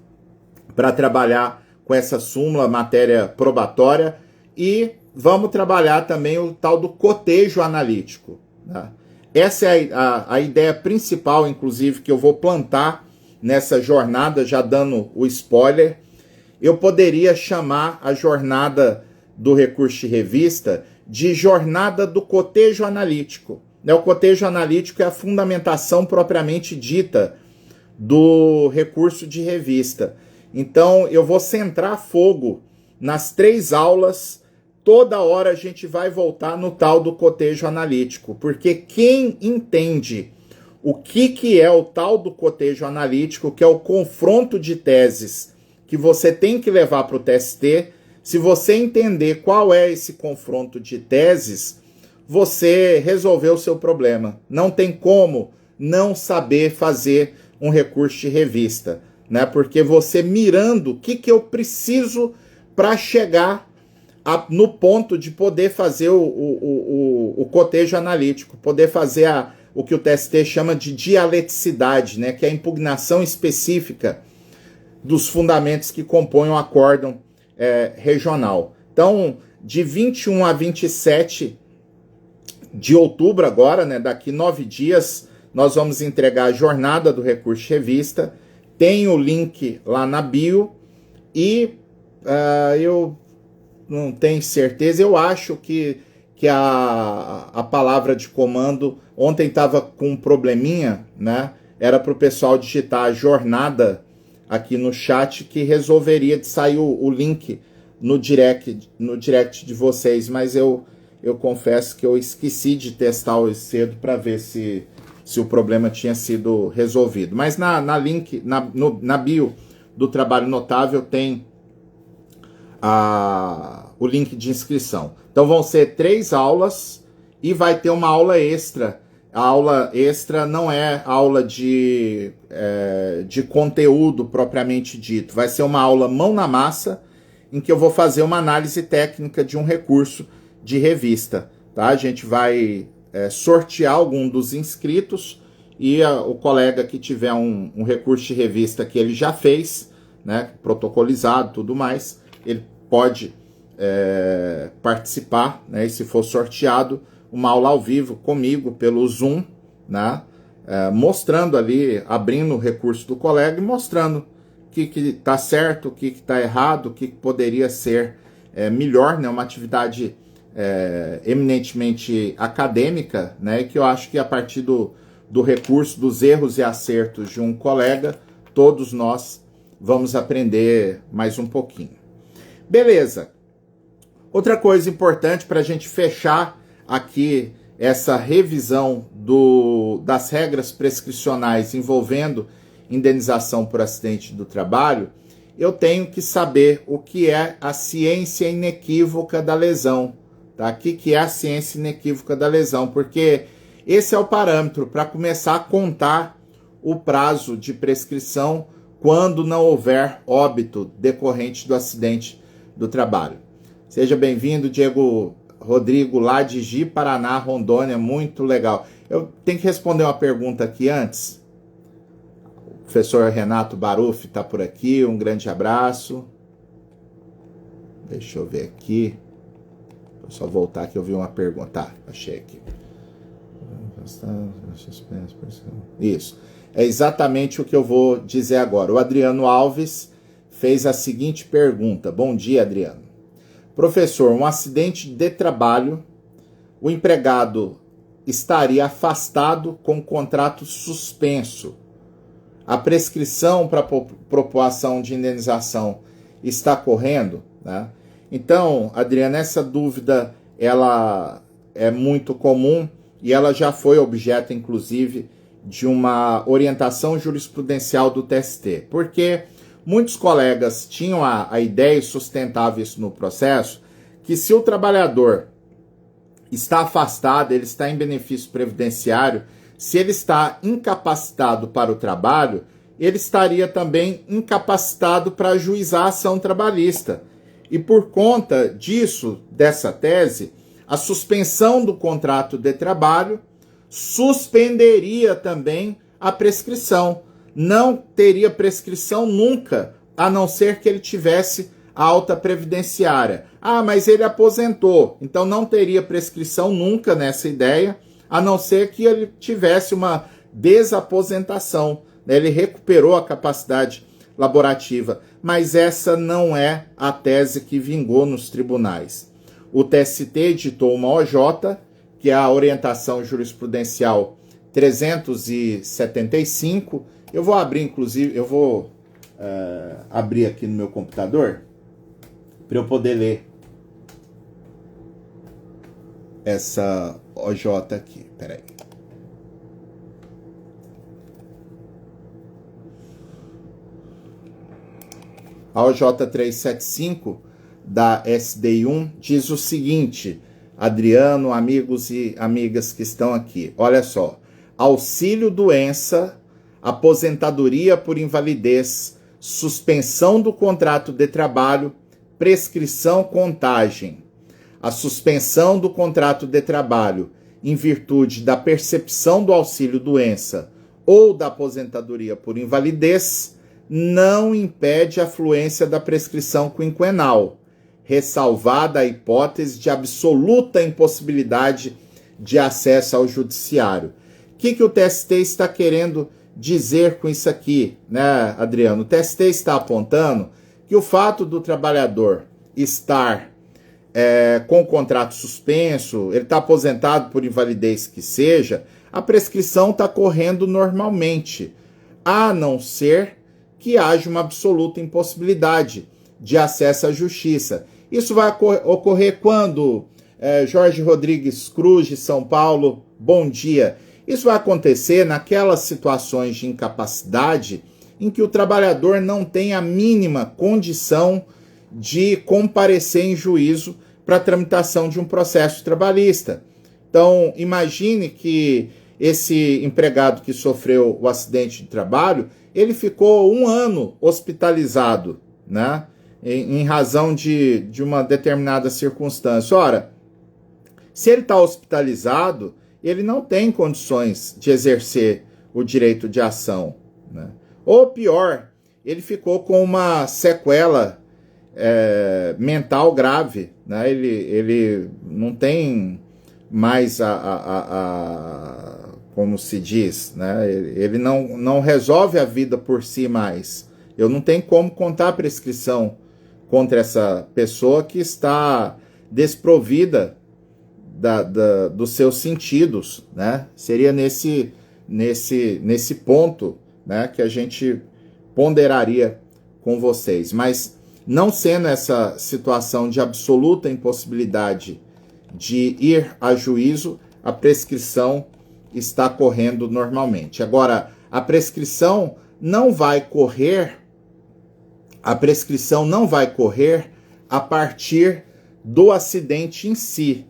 para trabalhar com essa súmula, matéria probatória. E vamos trabalhar também o tal do cotejo analítico, né? Essa é a ideia principal, inclusive, que eu vou plantar nessa jornada, já dando o spoiler. Eu poderia chamar a jornada do recurso de revista de jornada do cotejo analítico. O cotejo analítico é a fundamentação propriamente dita do recurso de revista. Então, eu vou centrar fogo nas 3 aulas. Toda hora a gente vai voltar no tal do cotejo analítico, porque quem entende o que é o tal do cotejo analítico, que é o confronto de teses que você tem que levar para o TST, se você entender qual é esse confronto de teses, você resolveu o seu problema. Não tem como não saber fazer um recurso de revista, né? Porque você mirando o que eu preciso para chegar no ponto de poder fazer o cotejo analítico, poder fazer o que o TST chama de dialeticidade, né, que é a impugnação específica dos fundamentos que compõem o acórdão regional. Então, de 21 a 27 de outubro agora, né, daqui 9 dias, nós vamos entregar a jornada do recurso de revista. Tem o link lá na bio e eu não tenho certeza, eu acho que a palavra de comando ontem estava com um probleminha, né? Era para o pessoal digitar a jornada aqui no chat que resolveria de sair o link no direct de vocês, mas eu confesso que eu esqueci de testar hoje cedo para ver se o problema tinha sido resolvido. Mas na bio do Trabalho Notável tem o link de inscrição. Então vão ser 3 aulas e vai ter uma aula extra. A aula extra não é aula de conteúdo propriamente dito. Vai ser uma aula mão na massa, em que eu vou fazer uma análise técnica de um recurso de revista. Tá? A gente vai sortear algum dos inscritos e o colega que tiver um recurso de revista que ele já fez, né, protocolizado, tudo mais, ele pode participar, né, e se for sorteado, uma aula ao vivo comigo pelo Zoom, né, mostrando ali, abrindo o recurso do colega e mostrando o que está certo, o que está errado, o que poderia ser melhor, né, uma atividade eminentemente acadêmica, né, que eu acho que a partir do recurso, dos erros e acertos de um colega, todos nós vamos aprender mais um pouquinho. Beleza. Outra coisa importante para a gente fechar aqui essa revisão das regras prescricionais envolvendo indenização por acidente do trabalho, eu tenho que saber o que é a ciência inequívoca da lesão. Tá? O que é a ciência inequívoca da lesão? Porque esse é o parâmetro para começar a contar o prazo de prescrição quando não houver óbito decorrente do acidente do trabalho. Seja bem-vindo, Diego Rodrigo, lá de Ji, Paraná, Rondônia, muito legal. Eu tenho que responder uma pergunta aqui antes. O professor Renato Baruf está por aqui, um grande abraço. Deixa eu ver aqui. Vou só voltar que eu vi uma pergunta. Tá, achei aqui. Isso. É exatamente o que eu vou dizer agora. O Adriano Alves fez a seguinte pergunta. Bom dia, Adriano. Professor, um acidente de trabalho, o empregado estaria afastado com o contrato suspenso. A prescrição para propoação de indenização está correndo, né? Então, Adriano, essa dúvida ela é muito comum e ela já foi objeto, inclusive, de uma orientação jurisprudencial do TST, porque muitos colegas tinham a ideia, e sustentava isso no processo, que se o trabalhador está afastado, ele está em benefício previdenciário, se ele está incapacitado para o trabalho, ele estaria também incapacitado para ajuizar a ação trabalhista. E por conta disso, dessa tese, a suspensão do contrato de trabalho suspenderia também a prescrição. Não teria prescrição nunca, a não ser que ele tivesse a alta previdenciária. Ah, mas ele aposentou, então não teria prescrição nunca nessa ideia, a não ser que ele tivesse uma desaposentação, né? Ele recuperou a capacidade laborativa, mas essa não é a tese que vingou nos tribunais. O TST editou uma OJ, que é a orientação jurisprudencial 375. Eu vou abrir, inclusive, abrir aqui no meu computador para eu poder ler essa OJ aqui. Peraí. A OJ 375 da SDI1 diz o seguinte, Adriano, amigos e amigas que estão aqui, olha só, auxílio doença, aposentadoria por invalidez, suspensão do contrato de trabalho, prescrição, contagem. A suspensão do contrato de trabalho em virtude da percepção do auxílio doença ou da aposentadoria por invalidez não impede a fluência da prescrição quinquenal, ressalvada a hipótese de absoluta impossibilidade de acesso ao judiciário. O que o TST está querendo dizer com isso aqui, né, Adriano? O TST está apontando que o fato do trabalhador estar com o contrato suspenso, ele está aposentado por invalidez que seja, a prescrição está correndo normalmente, a não ser que haja uma absoluta impossibilidade de acesso à justiça. Isso vai ocorrer quando, Jorge Rodrigues Cruz, de São Paulo, bom dia. Isso vai acontecer naquelas situações de incapacidade em que o trabalhador não tem a mínima condição de comparecer em juízo para a tramitação de um processo trabalhista. Então, imagine que esse empregado que sofreu o acidente de trabalho, ele ficou 1 ano hospitalizado, né? Em razão de uma determinada circunstância. Ora, se ele está hospitalizado, ele não tem condições de exercer o direito de ação, né? Ou pior, ele ficou com uma sequela mental grave, né? Ele não tem mais como se diz, né? Ele não resolve a vida por si mais. Eu não tenho como contar a prescrição contra essa pessoa que está desprovida dos seus sentidos, né? Seria nesse ponto, né, que a gente ponderaria com vocês. Mas não sendo essa situação de absoluta impossibilidade de ir a juízo, a prescrição está correndo normalmente. Agora, a prescrição não vai correr a partir do acidente em si.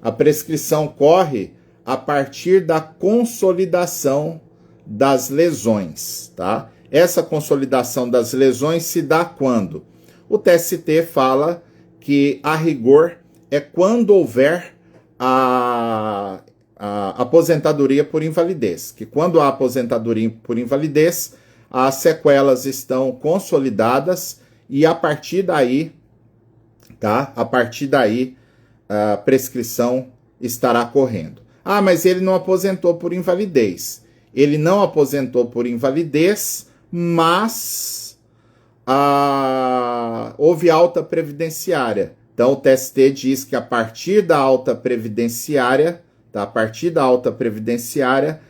A prescrição corre a partir da consolidação das lesões, tá? Essa consolidação das lesões se dá quando? O TST fala que, a rigor, é quando houver a aposentadoria por invalidez. Que quando há aposentadoria por invalidez, as sequelas estão consolidadas e, a partir daí, tá? A partir daí, a prescrição estará correndo. Ah, mas ele não aposentou por invalidez. Ele não aposentou por invalidez, mas houve alta previdenciária. Então, o TST diz que a partir da alta previdenciária, tá? A partir da alta previdenciária,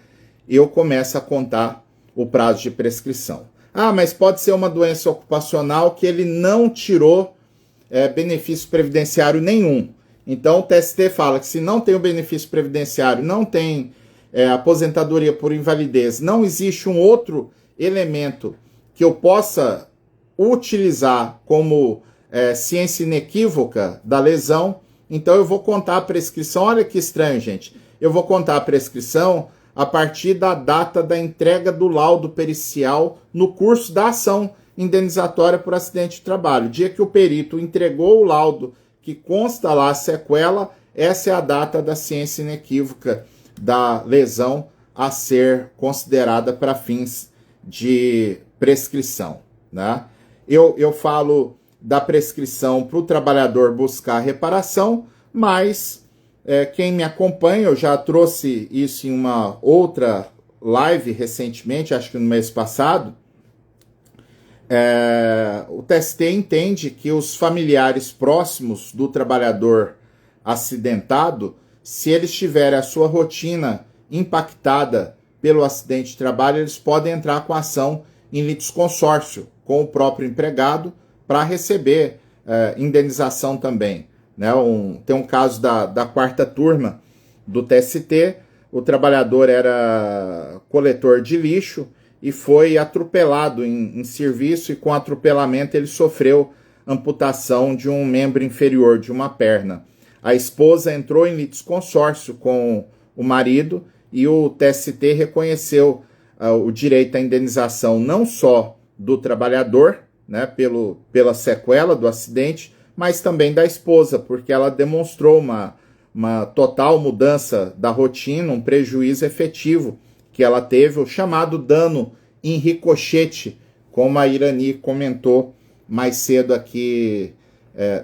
eu começo a contar o prazo de prescrição. Ah, mas pode ser uma doença ocupacional que ele não tirou benefício previdenciário nenhum. Então, o TST fala que se não tem o benefício previdenciário, não tem aposentadoria por invalidez, não existe um outro elemento que eu possa utilizar como ciência inequívoca da lesão, então eu vou contar a prescrição. Olha que estranho, gente. Eu vou contar a prescrição a partir da data da entrega do laudo pericial no curso da ação indenizatória por acidente de trabalho. O dia que o perito entregou o laudo que consta lá a sequela, essa é a data da ciência inequívoca da lesão a ser considerada para fins de prescrição, né? Eu falo da prescrição para o trabalhador buscar reparação, mas quem me acompanha, eu já trouxe isso em uma outra live recentemente, acho que no mês passado, o TST entende que os familiares próximos do trabalhador acidentado, se eles tiverem a sua rotina impactada pelo acidente de trabalho, eles podem entrar com ação em litisconsórcio com o próprio empregado para receber indenização também, né? Tem um caso da quarta turma do TST, o trabalhador era coletor de lixo e foi atropelado em serviço, e com atropelamento ele sofreu amputação de um membro inferior de uma perna. A esposa entrou em litisconsórcio com o marido e o TST reconheceu o direito à indenização não só do trabalhador, né, pela sequela do acidente, mas também da esposa, porque ela demonstrou uma total mudança da rotina, um prejuízo efetivo que ela teve, o chamado dano em ricochete, como a Irani comentou mais cedo aqui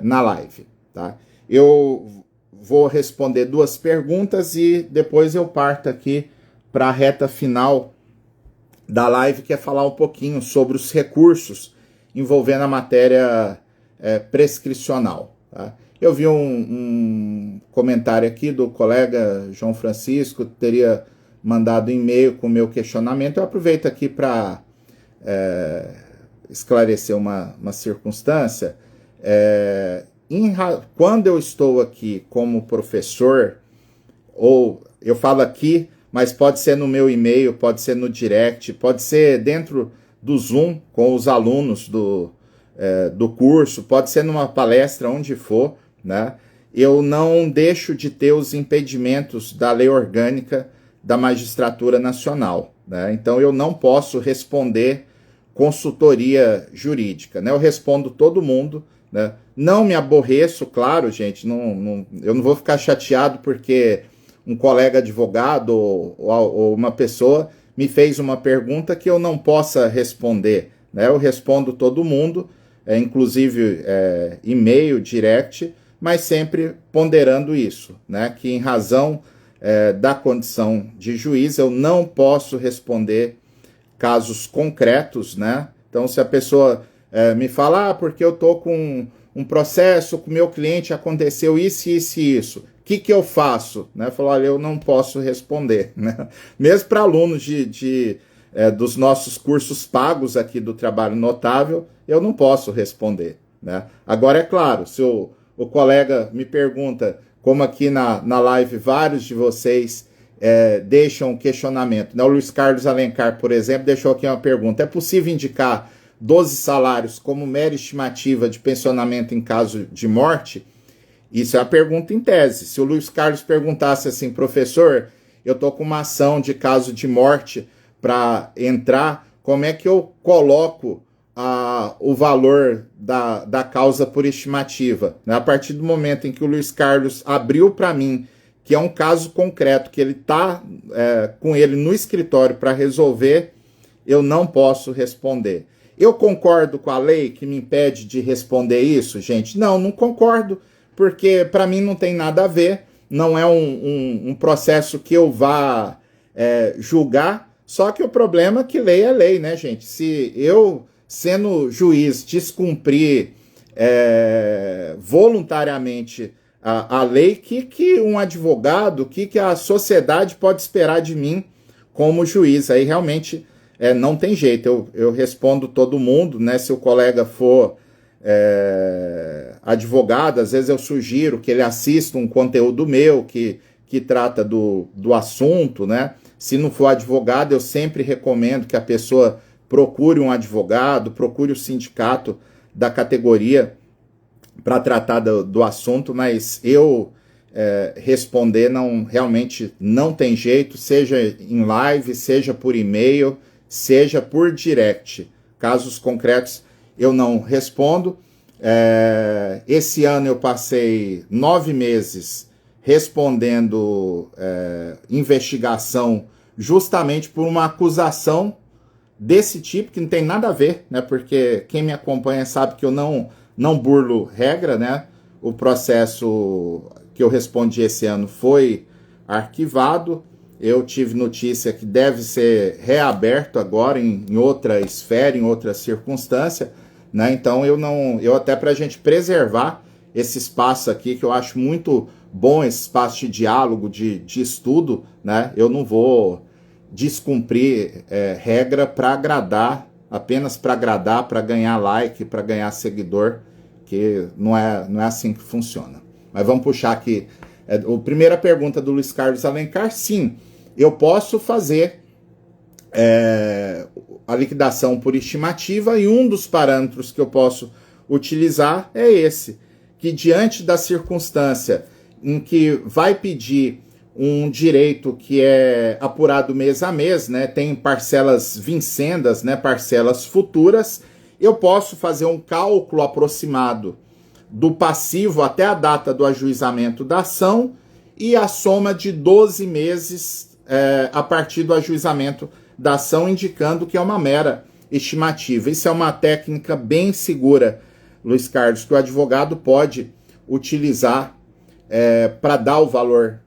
na live, tá? Eu vou responder 2 perguntas e depois eu parto aqui para a reta final da live, que é falar um pouquinho sobre os recursos envolvendo a matéria prescricional, tá? Eu vi um comentário aqui do colega João Francisco, que teria mandado e-mail com o meu questionamento. Eu aproveito aqui para esclarecer uma circunstância. Quando eu estou aqui como professor, ou eu falo aqui, mas pode ser no meu e-mail, pode ser no direct, pode ser dentro do Zoom com os alunos do curso, pode ser numa palestra, onde for, né? Eu não deixo de ter os impedimentos da lei orgânica da Magistratura Nacional, né? Então eu não posso responder consultoria jurídica, né? Eu respondo todo mundo, né? Não me aborreço, claro, gente, eu não vou ficar chateado porque um colega advogado ou uma pessoa me fez uma pergunta que eu não possa responder, né? Eu respondo todo mundo, inclusive e-mail, direct, mas sempre ponderando isso, né? Que em razão da condição de juiz eu não posso responder casos concretos, né? Então, se a pessoa me fala, porque eu tô com um processo, com o meu cliente aconteceu isso, isso e isso, o que eu faço? Né? Eu falo, olha, eu não posso responder, né? Mesmo para alunos dos nossos cursos pagos aqui do Trabalho Notável, eu não posso responder, né? Agora, é claro, se o colega me pergunta, como aqui na live vários de vocês deixam um questionamento, né? O Luiz Carlos Alencar, por exemplo, deixou aqui uma pergunta: é possível indicar 12 salários como mera estimativa de pensionamento em caso de morte? Isso é a pergunta em tese. Se o Luiz Carlos perguntasse assim, professor, eu estou com uma ação de caso de morte para entrar, como é que eu coloco o valor da causa por estimativa? A partir do momento em que o Luiz Carlos abriu para mim, que é um caso concreto, que ele está com ele no escritório para resolver, eu não posso responder. Eu concordo com a lei que me impede de responder isso, gente? Não, não concordo, porque para mim não tem nada a ver, não é um processo que eu vá julgar, só que o problema é que lei é lei, né, gente? Se eu, sendo juiz, descumprir voluntariamente a lei, que um advogado, que a sociedade pode esperar de mim como juiz? Aí realmente não tem jeito, eu respondo todo mundo, né? Se o colega for advogado, às vezes eu sugiro que ele assista um conteúdo meu que trata do assunto, né? Se não for advogado, eu sempre recomendo que a pessoa procure um advogado, procure o sindicato da categoria para tratar do assunto, mas eu responder realmente não tem jeito, seja em live, seja por e-mail, seja por direct. Casos concretos eu não respondo. Esse ano eu passei 9 meses respondendo investigação justamente por uma acusação desse tipo, que não tem nada a ver, né? Porque quem me acompanha sabe que eu não burlo regra, né? O processo que eu respondi esse ano foi arquivado. Eu tive notícia que deve ser reaberto agora em outra esfera, em outra circunstância, né? Então eu até para a gente preservar esse espaço aqui, que eu acho muito bom, esse espaço de diálogo, de estudo, né? Eu não vou descumprir regra para agradar, apenas para agradar, para ganhar like, para ganhar seguidor, que não é assim que funciona. Mas vamos puxar aqui. A primeira pergunta do Luiz Carlos Alencar, sim, eu posso fazer a liquidação por estimativa, e um dos parâmetros que eu posso utilizar é esse, que diante da circunstância em que vai pedir um direito que é apurado mês a mês, né, tem parcelas vincendas, né, parcelas futuras, eu posso fazer um cálculo aproximado do passivo até a data do ajuizamento da ação e a soma de 12 meses a partir do ajuizamento da ação, indicando que é uma mera estimativa. Isso é uma técnica bem segura, Luiz Carlos, que o advogado pode utilizar para dar o valor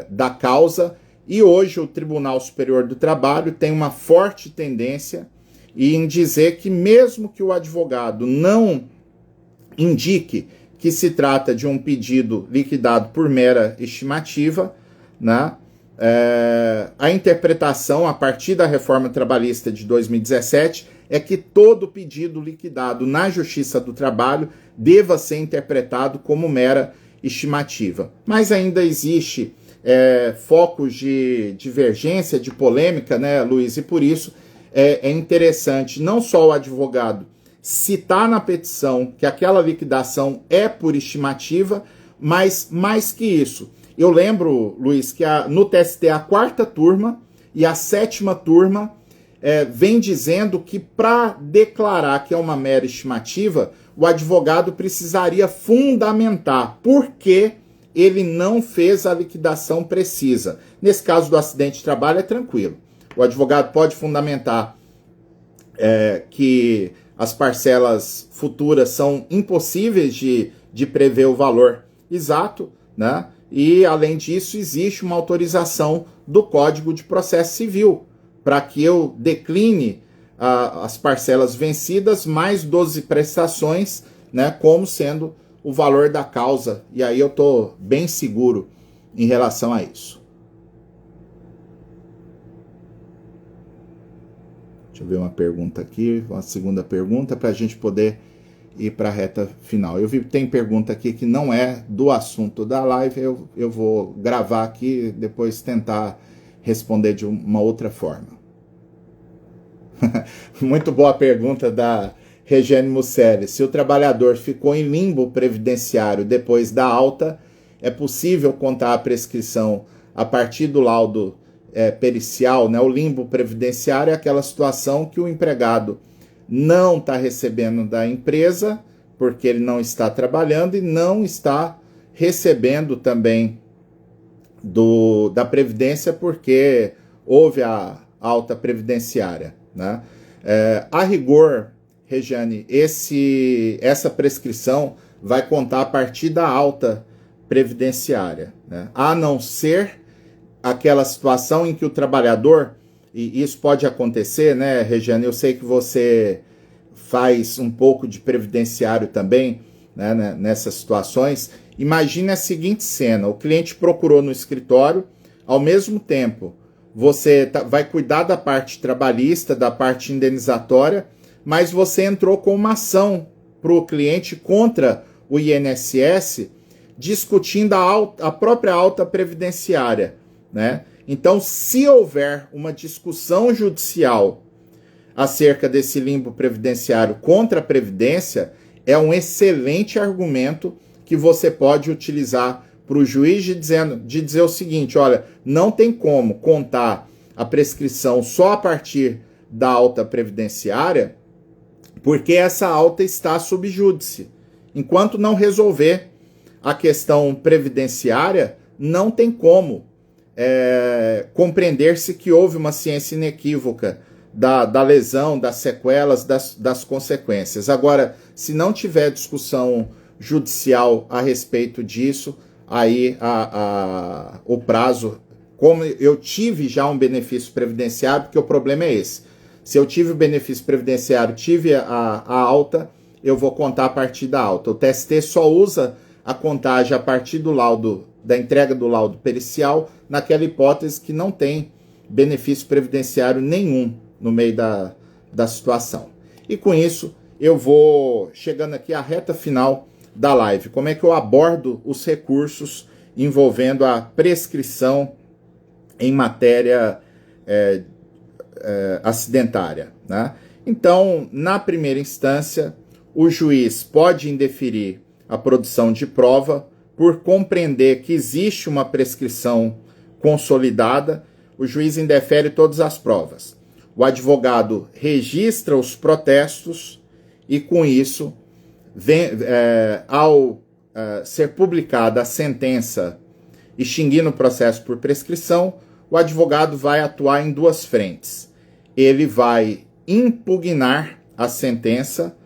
da causa, e hoje o Tribunal Superior do Trabalho tem uma forte tendência em dizer que mesmo que o advogado não indique que se trata de um pedido liquidado por mera estimativa, né, a interpretação a partir da reforma trabalhista de 2017 é que todo pedido liquidado na Justiça do Trabalho deva ser interpretado como mera estimativa. Mas ainda existe focos de divergência, de polêmica, né, Luiz? E por isso é interessante não só o advogado citar na petição que aquela liquidação é por estimativa, mas mais que isso. Eu lembro, Luiz, que no TST a 4ª turma e a 7ª turma vem dizendo que para declarar que é uma mera estimativa, o advogado precisaria fundamentar por que ele não fez a liquidação precisa. Nesse caso do acidente de trabalho é tranquilo. O advogado pode fundamentar que as parcelas futuras são impossíveis de prever o valor exato, né? E, além disso, existe uma autorização do Código de Processo Civil para que eu decline as parcelas vencidas mais 12 prestações, né, como sendo o valor da causa. E aí eu estou bem seguro em relação a isso. Deixa eu ver uma pergunta aqui, uma segunda pergunta, para a gente poder ir para a reta final. Eu vi que tem pergunta aqui que não é do assunto da live, eu vou gravar aqui e depois tentar responder de uma outra forma. Muito boa pergunta da Regiane Musselli. Se o trabalhador ficou em limbo previdenciário depois da alta, é possível contar a prescrição a partir do laudo pericial, né? O limbo previdenciário é aquela situação que o empregado não está recebendo da empresa porque ele não está trabalhando e não está recebendo também da Previdência porque houve a alta previdenciária, né? A rigor, Regiane, essa prescrição vai contar a partir da alta previdenciária, né? A não ser aquela situação em que o trabalhador, e isso pode acontecer, né, Regiane? Eu sei que você faz um pouco de previdenciário também, né, nessas situações. Imagine a seguinte cena: o cliente procurou no escritório, ao mesmo tempo você vai cuidar da parte trabalhista, da parte indenizatória, mas você entrou com uma ação para o cliente contra o INSS, discutindo a própria alta previdenciária, né? Então, se houver uma discussão judicial acerca desse limbo previdenciário contra a Previdência, é um excelente argumento que você pode utilizar para o juiz de dizer o seguinte: olha, não tem como contar a prescrição só a partir da alta previdenciária, porque essa alta está sub júdice. Enquanto não resolver a questão previdenciária, não tem como compreender-se que houve uma ciência inequívoca da lesão, das sequelas, das consequências. Agora, se não tiver discussão judicial a respeito disso, aí o prazo, como eu tive já um benefício previdenciário, porque o problema é esse. Se eu tive o benefício previdenciário, tive a alta, eu vou contar a partir da alta. O TST só usa a contagem a partir do laudo, da entrega do laudo pericial, naquela hipótese que não tem benefício previdenciário nenhum no meio da situação. E com isso, eu vou chegando aqui à reta final da live. Como é que eu abordo os recursos envolvendo a prescrição em matéria acidentária, né? Então, na primeira instância, o juiz pode indeferir a produção de prova por compreender que existe uma prescrição consolidada. O juiz indefere todas as provas. O advogado registra os protestos e, com isso, ao ser publicada a sentença extinguindo o processo por prescrição, o advogado vai atuar em duas frentes. Ele vai impugnar a sentença,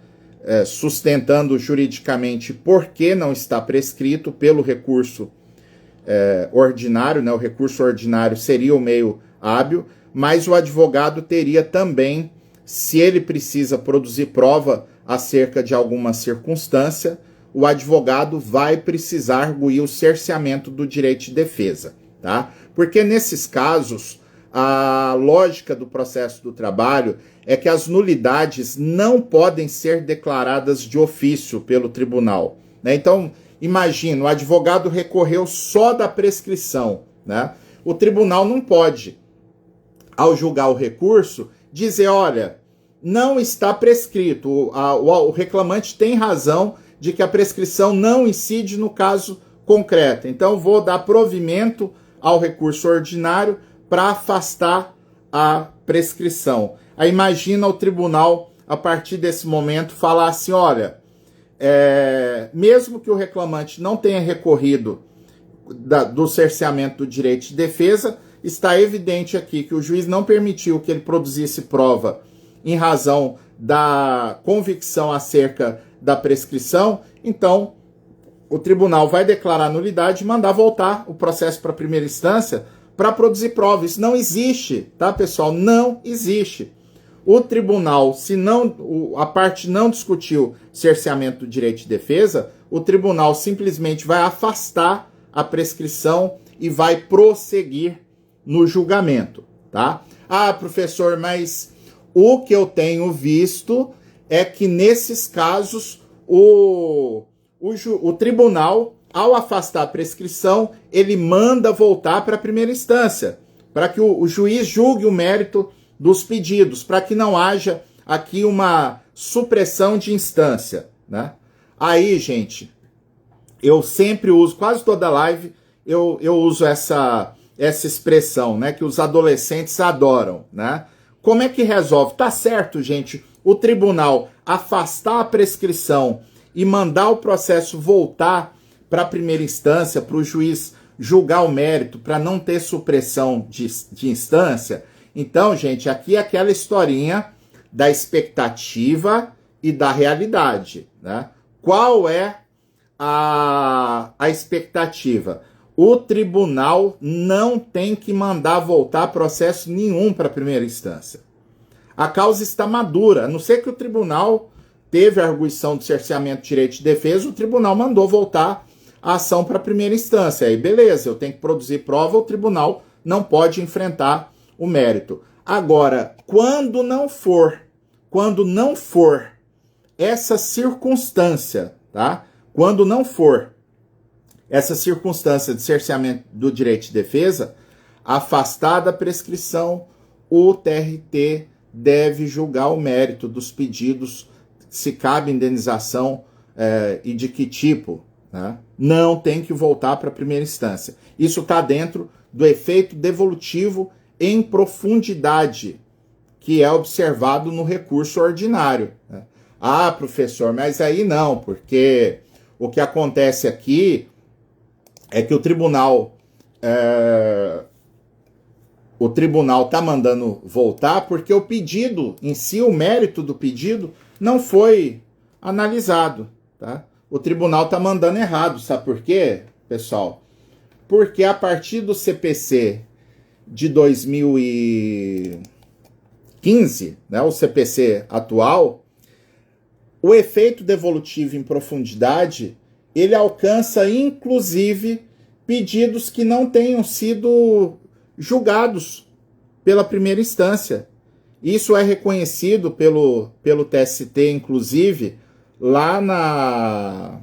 sustentando juridicamente por que não está prescrito pelo recurso ordinário, né? O recurso ordinário seria o meio hábil, mas o advogado teria também, se ele precisa produzir prova acerca de alguma circunstância, o advogado vai precisar arguir o cerceamento do direito de defesa, tá? Porque nesses casos, a lógica do processo do trabalho é que as nulidades não podem ser declaradas de ofício pelo tribunal, né? Então, imagina, o advogado recorreu só da prescrição, né? O tribunal não pode, ao julgar o recurso, dizer, olha, não está prescrito, o reclamante tem razão de que a prescrição não incide no caso concreto, então vou dar provimento ao recurso ordinário para afastar a prescrição. Aí imagina o tribunal, a partir desse momento, falar assim, olha, mesmo que o reclamante não tenha recorrido do cerceamento do direito de defesa, está evidente aqui que o juiz não permitiu que ele produzisse prova em razão da convicção acerca da prescrição, então o tribunal vai declarar nulidade e mandar voltar o processo para a primeira instância para produzir prova. Isso não existe, tá, pessoal? Não existe. O tribunal, se não, a parte não discutiu cerceamento do direito de defesa, o tribunal simplesmente vai afastar a prescrição e vai prosseguir no julgamento, tá? Ah, professor, mas o que eu tenho visto é que nesses casos o tribunal, ao afastar a prescrição, ele manda voltar para a primeira instância, para que o juiz julgue o mérito dos pedidos, para que não haja aqui uma supressão de instância, né? Aí, gente, eu sempre uso, quase toda live, eu uso essa expressão, né, que os adolescentes adoram, né? Como é que resolve? Tá certo, gente, o tribunal afastar a prescrição e mandar o processo voltar para a primeira instância, para o juiz julgar o mérito, para não ter supressão de instância. Então, gente, aqui é aquela historinha da expectativa e da realidade, né? Qual é a expectativa? O tribunal não tem que mandar voltar processo nenhum para a primeira instância. A causa está madura, a não ser que o tribunal teve a arguição do cerceamento de direito de defesa, o tribunal mandou voltar a ação para a primeira instância. Aí beleza, eu tenho que produzir prova, o tribunal não pode enfrentar o mérito. Agora, quando não for essa circunstância, tá? Quando não for essa circunstância de cerceamento do direito de defesa, afastada a prescrição, o TRT deve julgar o mérito dos pedidos, se cabe indenização e de que tipo, né? Não tem que voltar para a primeira instância. Isso está dentro do efeito devolutivo em profundidade, que é observado no recurso ordinário, né? Ah, professor, mas aí não, porque o que acontece aqui é que o tribunal está mandando voltar porque o pedido em si, o mérito do pedido, não foi analisado, tá? O tribunal está mandando errado, sabe por quê, pessoal? Porque a partir do CPC de 2015, né, o CPC atual, o efeito devolutivo em profundidade, ele alcança inclusive pedidos que não tenham sido julgados pela primeira instância. Isso é reconhecido pelo TST, inclusive, lá na...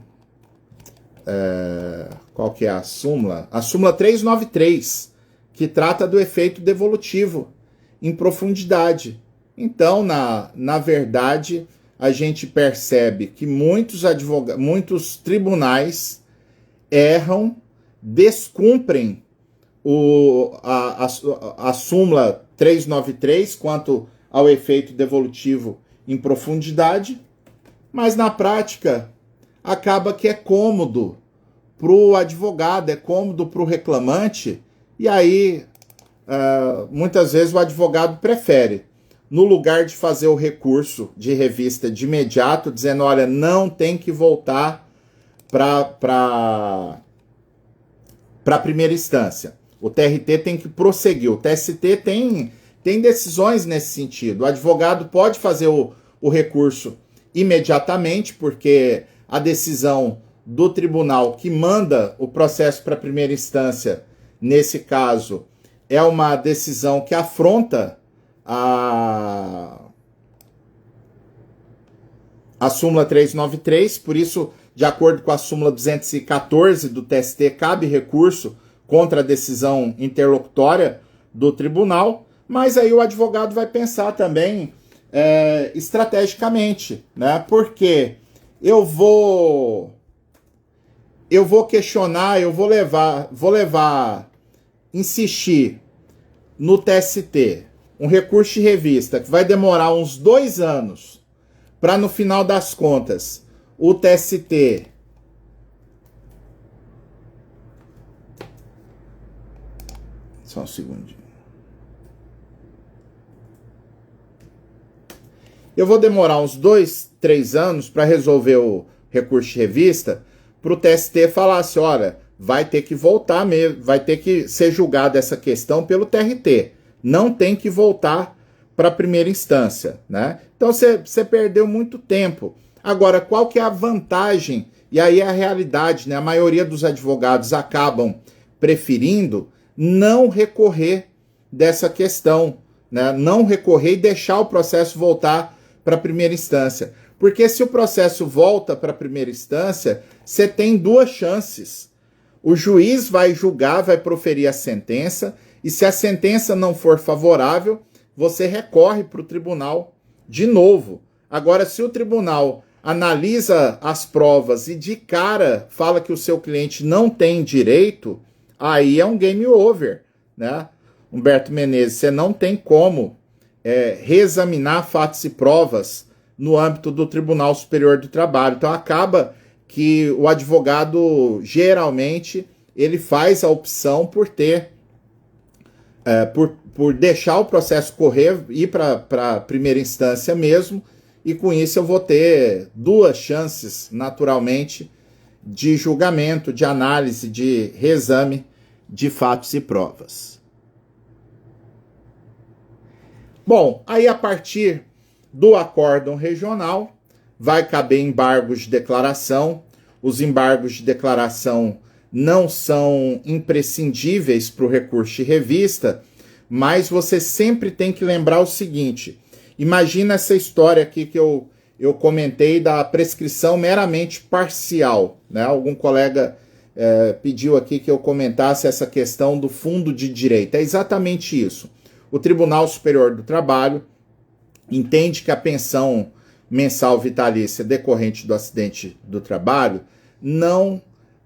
qual que é a súmula? A súmula 393, que trata do efeito devolutivo em profundidade. Então, na verdade, a gente percebe que muitos tribunais erram, descumprem a súmula 393 quanto ao efeito devolutivo em profundidade, mas na prática acaba que é cômodo para o advogado, é cômodo para o reclamante, e aí muitas vezes o advogado prefere, no lugar de fazer o recurso de revista de imediato, dizendo, olha, não tem que voltar para a primeira instância. O TRT tem que prosseguir. O TST tem decisões nesse sentido. O advogado pode fazer o recurso imediatamente, porque a decisão do tribunal que manda o processo para a primeira instância, nesse caso, é uma decisão que afronta a súmula 393, por isso, de acordo com a súmula 214 do TST, cabe recurso contra a decisão interlocutória do tribunal, mas aí o advogado vai pensar também estrategicamente, né? Porque eu vou questionar, eu vou insistir no TST, um recurso de revista que vai demorar uns 2 anos para, no final das contas, o TST só um segundinho. Eu vou demorar uns 2, 3 anos para resolver o recurso de revista, para o TST falar assim, olha, vai ter que voltar mesmo, vai ter que ser julgada essa questão pelo TRT. Não tem que voltar para a primeira instância, né? Então você perdeu muito tempo. Agora, qual que é a vantagem? E aí é a realidade, né? A maioria dos advogados acabam preferindo não recorrer dessa questão, né? Não recorrer e deixar o processo voltar para a primeira instância. Porque se o processo volta para a primeira instância, você tem 2 chances. O juiz vai julgar, vai proferir a sentença, e se a sentença não for favorável, você recorre para o tribunal de novo. Agora, se o tribunal analisa as provas e de cara fala que o seu cliente não tem direito, aí é um game over, né? Humberto Menezes, você não tem como reexaminar fatos e provas no âmbito do Tribunal Superior do Trabalho. Então acaba que o advogado, geralmente, ele faz a opção por ter, por deixar o processo correr, ir para a primeira instância mesmo, e com isso eu vou ter duas chances, naturalmente, de julgamento, de análise, de reexame de fatos e provas. Bom, aí a partir do acórdão regional, vai caber embargos de declaração. Os embargos de declaração não são imprescindíveis para o recurso de revista, mas você sempre tem que lembrar o seguinte: imagina essa história aqui que eu comentei da prescrição meramente parcial, né? Algum colega pediu aqui que eu comentasse essa questão do fundo de direito. É exatamente isso. O Tribunal Superior do Trabalho entende que a pensão mensal vitalícia decorrente do acidente do trabalho não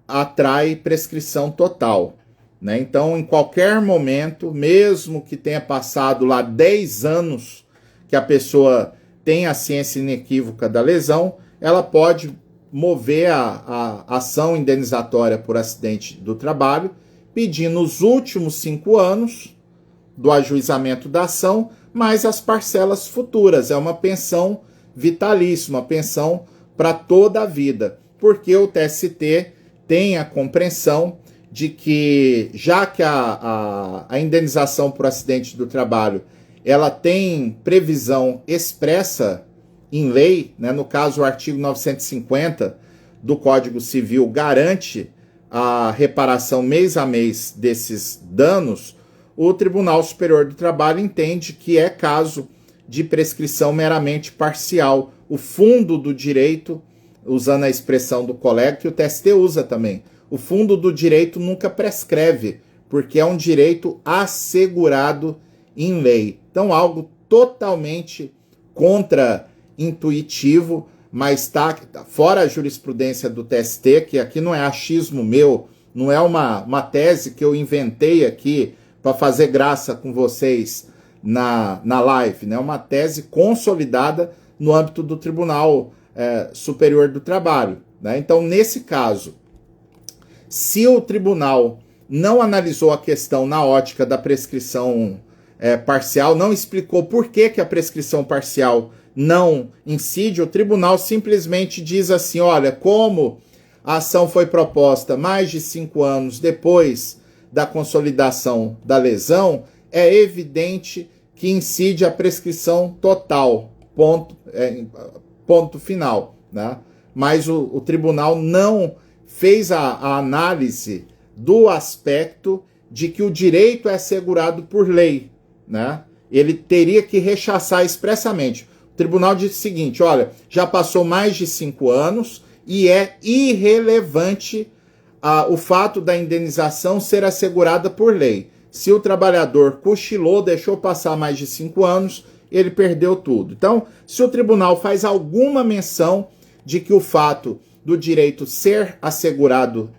atrai prescrição total, né? Então, em qualquer momento, mesmo que tenha passado lá 10 anos que a pessoa tem a ciência inequívoca da lesão, ela pode mover a ação indenizatória por acidente do trabalho, pedindo os últimos 5 anos do ajuizamento da ação, mais as parcelas futuras. É uma pensão vitalícia, uma pensão para toda a vida, porque o TST tem a compreensão de que, já que a indenização por acidente do trabalho ela tem previsão expressa em lei, né? No caso, o artigo 950 do Código Civil garante a reparação mês a mês desses danos, o Tribunal Superior do Trabalho entende que é caso de prescrição meramente parcial. O fundo do direito, usando a expressão do colega, que o TST usa também, o fundo do direito nunca prescreve, porque é um direito assegurado em lei. Então, algo totalmente contra-intuitivo, mas está fora a jurisprudência do TST, que aqui não é achismo meu, não é uma tese que eu inventei aqui para fazer graça com vocês na live, né? É uma tese consolidada no âmbito do Tribunal Superior do Trabalho, né? Então, nesse caso, se o tribunal não analisou a questão na ótica da prescrição parcial, não explicou por que a prescrição parcial não incide, o tribunal simplesmente diz assim: olha, como a ação foi proposta mais de 5 anos depois da consolidação da lesão, é evidente que incide a prescrição total, ponto final, né? Mas o tribunal não fez a análise do aspecto de que o direito é assegurado por lei, né? Ele teria que rechaçar expressamente. O tribunal disse o seguinte: olha, já passou mais de 5 anos e é irrelevante o fato da indenização ser assegurada por lei. Se o trabalhador cochilou, deixou passar mais de 5 anos, ele perdeu tudo. Então, se o tribunal faz alguma menção de que o fato do direito ser assegurado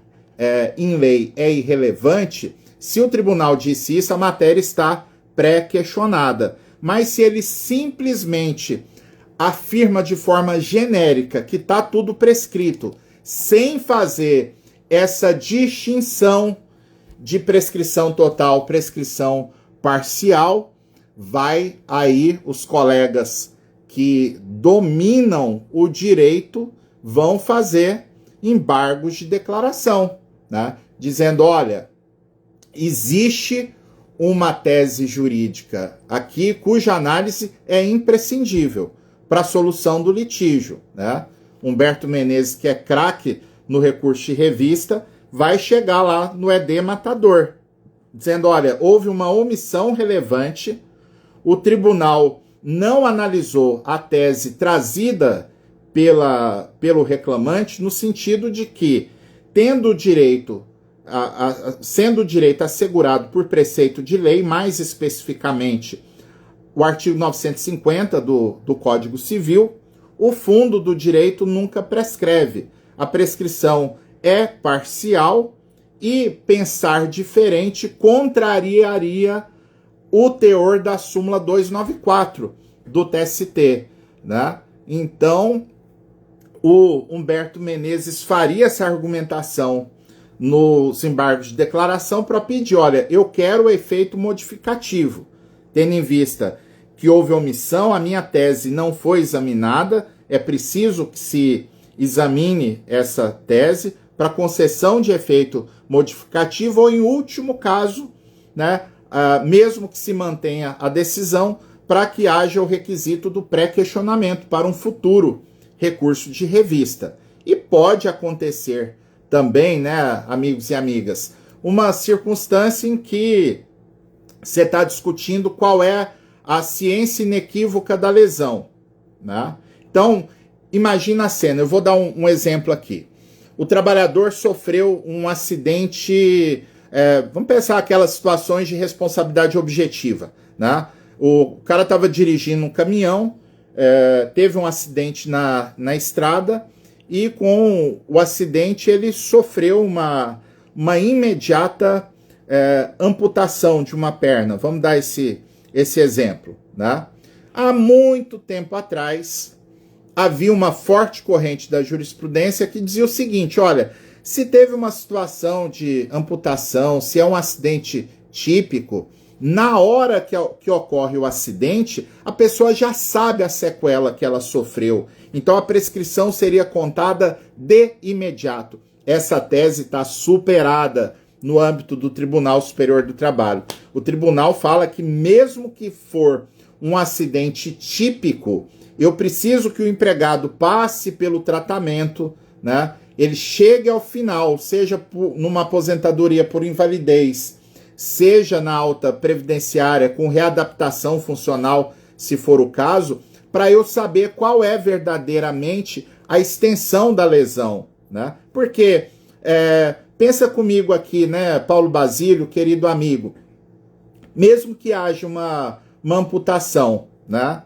em lei é irrelevante, se o tribunal disse isso, a matéria está pré-questionada. Mas se ele simplesmente afirma de forma genérica que está tudo prescrito, sem fazer essa distinção de prescrição total, prescrição parcial, vai aí os colegas que dominam o direito vão fazer embargos de declaração, né? Dizendo: olha, existe uma tese jurídica aqui cuja análise é imprescindível para a solução do litígio, né? Humberto Menezes, que é craque no recurso de revista, vai chegar lá no ED matador, dizendo: olha, houve uma omissão relevante, o tribunal não analisou a tese trazida pelo reclamante, no sentido de que, tendo o direito, sendo o direito assegurado por preceito de lei, mais especificamente o artigo 950 do Código Civil, o fundo do direito nunca prescreve. A prescrição é parcial e pensar diferente contrariaria o teor da súmula 294 do TST, né? Então, o Humberto Menezes faria essa argumentação nos embargos de declaração para pedir: olha, eu quero o efeito modificativo, tendo em vista que houve omissão, a minha tese não foi examinada, é preciso que se examine essa tese para concessão de efeito modificativo ou, em último caso, né, mesmo que se mantenha a decisão, para que haja o requisito do pré-questionamento para um futuro recurso de revista. E pode acontecer também, né, amigos e amigas, uma circunstância em que você está discutindo qual é a ciência inequívoca da lesão, né? Então, imagina a cena, eu vou dar um exemplo aqui. O trabalhador sofreu um acidente, vamos pensar aquelas situações de responsabilidade objetiva, né? O cara estava dirigindo um caminhão, teve um acidente na estrada e com o acidente ele sofreu uma imediata amputação de uma perna. Vamos dar esse exemplo, né? Há muito tempo atrás, havia uma forte corrente da jurisprudência que dizia o seguinte: olha, se teve uma situação de amputação, se é um acidente típico, na hora que ocorre o acidente, a pessoa já sabe a sequela que ela sofreu. Então a prescrição seria contada de imediato. Essa tese está superada no âmbito do Tribunal Superior do Trabalho. O tribunal fala que mesmo que for um acidente típico, eu preciso que o empregado passe pelo tratamento, né? Ele chegue ao final, seja numa aposentadoria por invalidez, seja na alta previdenciária com readaptação funcional, se for o caso, para eu saber qual é verdadeiramente a extensão da lesão, né? Porque, pensa comigo aqui, né, Paulo Basílio, querido amigo, mesmo que haja uma amputação, né,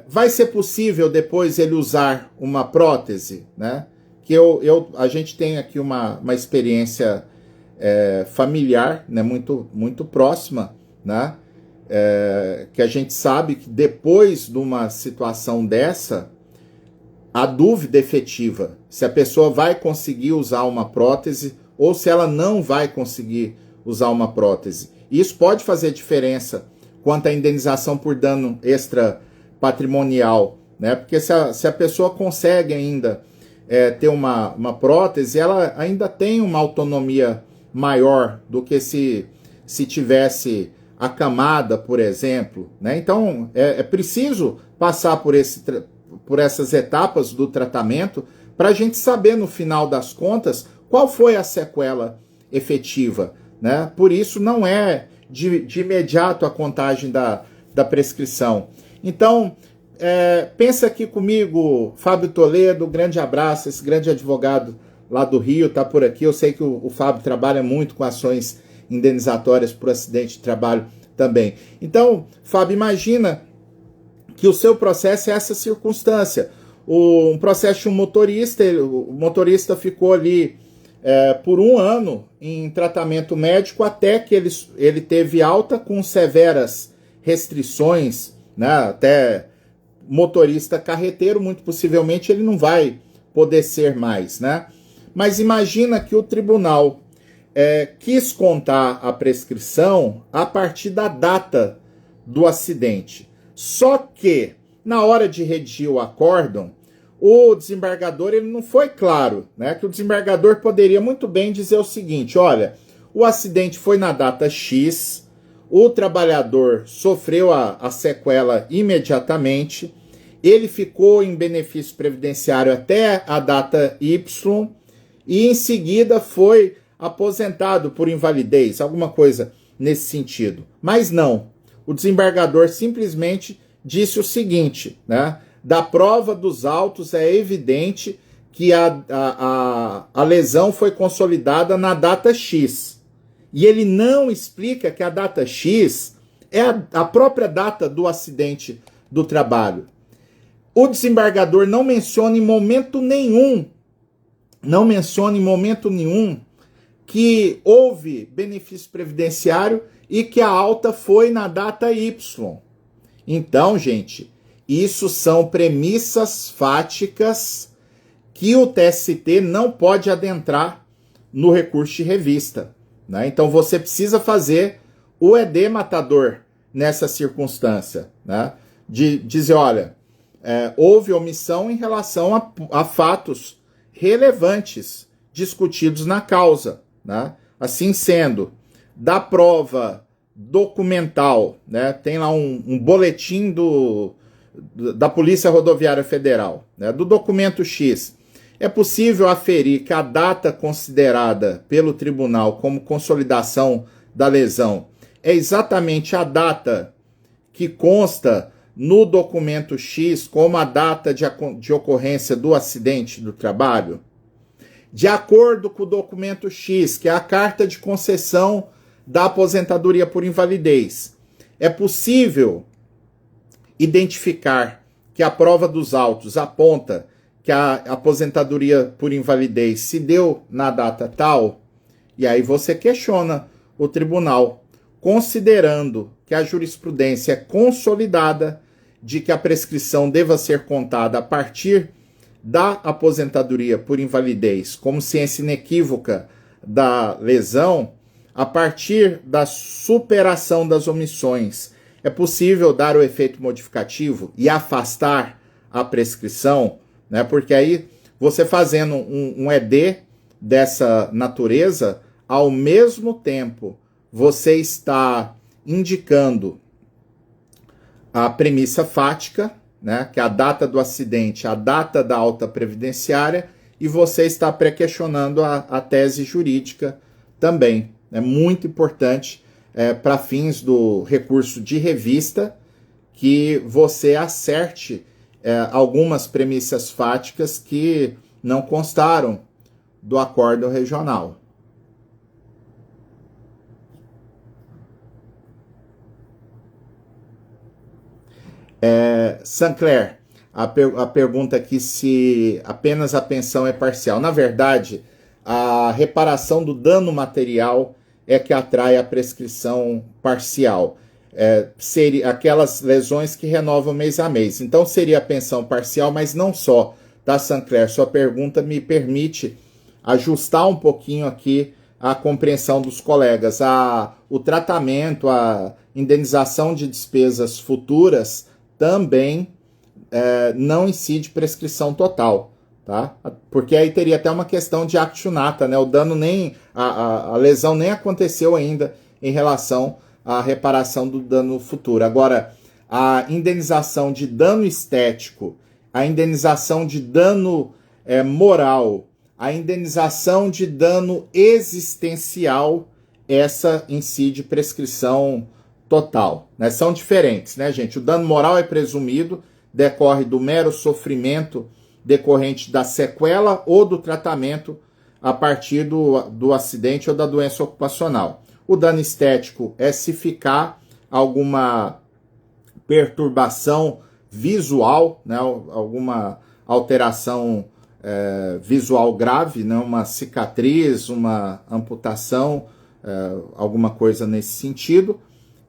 vai ser possível depois ele usar uma prótese, né? Que a gente tem aqui uma experiência familiar, né, muito próxima, né, que a gente sabe que depois de uma situação dessa, a dúvida efetiva se a pessoa vai conseguir usar uma prótese ou se ela não vai conseguir usar uma prótese. Isso pode fazer diferença quanto à indenização por dano extra patrimonial, né? Porque se a pessoa consegue ainda ter uma prótese, ela ainda tem uma autonomia maior do que se tivesse acamada, por exemplo, né? Então, é preciso passar por essas etapas do tratamento para a gente saber, no final das contas, qual foi a sequela efetiva, né? Por isso, não é de imediato a contagem da prescrição. Então, pensa aqui comigo, Fábio Toledo, grande abraço, esse grande advogado lá do Rio, tá por aqui. Eu sei que o Fábio trabalha muito com ações indenizatórias por acidente de trabalho também. Então, Fábio, imagina que o seu processo é essa circunstância. Um processo de um motorista, o motorista ficou ali por 1 ano em tratamento médico até que ele teve alta com severas restrições, né? Até motorista carreteiro, muito possivelmente ele não vai poder ser mais, né? Mas imagina que o tribunal quis contar a prescrição a partir da data do acidente. Só que, na hora de redigir o acórdão, o desembargador ele não foi claro, né? Que o desembargador poderia muito bem dizer o seguinte: olha, o acidente foi na data X, o trabalhador sofreu a sequela imediatamente, ele ficou em benefício previdenciário até a data Y e em seguida foi aposentado por invalidez, alguma coisa nesse sentido. Mas não, o desembargador simplesmente disse o seguinte, né? Da prova dos autos é evidente que a lesão foi consolidada na data X. E ele não explica que a data X é a própria data do acidente do trabalho. O desembargador não menciona em momento nenhum, que houve benefício previdenciário e que a alta foi na data Y. Então, gente, isso são premissas fáticas que o TST não pode adentrar no recurso de revista, né? Então você precisa fazer o ED matador nessa circunstância, né? De dizer, olha, houve omissão em relação a fatos relevantes discutidos na causa, né? Assim sendo, da prova documental, né? Tem lá um boletim da Polícia Rodoviária Federal, né? Do documento X. É possível aferir que a data considerada pelo tribunal como consolidação da lesão é exatamente a data que consta no documento X como a data de ocorrência do acidente do trabalho? De acordo com o documento X, que é a carta de concessão da aposentadoria por invalidez, é possível identificar que a prova dos autos aponta que a aposentadoria por invalidez se deu na data tal? E aí você questiona o tribunal, considerando que a jurisprudência é consolidada de que a prescrição deva ser contada a partir da aposentadoria por invalidez como ciência inequívoca da lesão, a partir da superação das omissões, é possível dar o efeito modificativo e afastar a prescrição, né? Porque aí você fazendo um ED dessa natureza, ao mesmo tempo você está indicando a premissa fática, né, que é a data do acidente, a data da alta previdenciária, e você está pré-questionando a tese jurídica também. É muito importante para fins do recurso de revista que você acerte algumas premissas fáticas que não constaram do acordo regional. Sancler, a pergunta aqui se apenas a pensão é parcial. Na verdade, a reparação do dano material é que atrai a prescrição parcial. Seria aquelas lesões que renovam mês a mês. Então seria a pensão parcial, mas não só, tá, Sancler? Sua pergunta me permite ajustar um pouquinho aqui a compreensão dos colegas. O tratamento, a indenização de despesas futuras também não incide prescrição total, tá? Porque aí teria até uma questão de actionata, né? O dano a lesão nem aconteceu ainda em relação à reparação do dano futuro. Agora, a indenização de dano estético, a indenização de dano moral, a indenização de dano existencial, essa incide prescrição total, né? São diferentes, né, gente? O dano moral é presumido, decorre do mero sofrimento decorrente da sequela ou do tratamento a partir do acidente ou da doença ocupacional. O dano estético é se ficar alguma perturbação visual, né, alguma alteração visual grave, né, uma cicatriz, uma amputação, alguma coisa nesse sentido.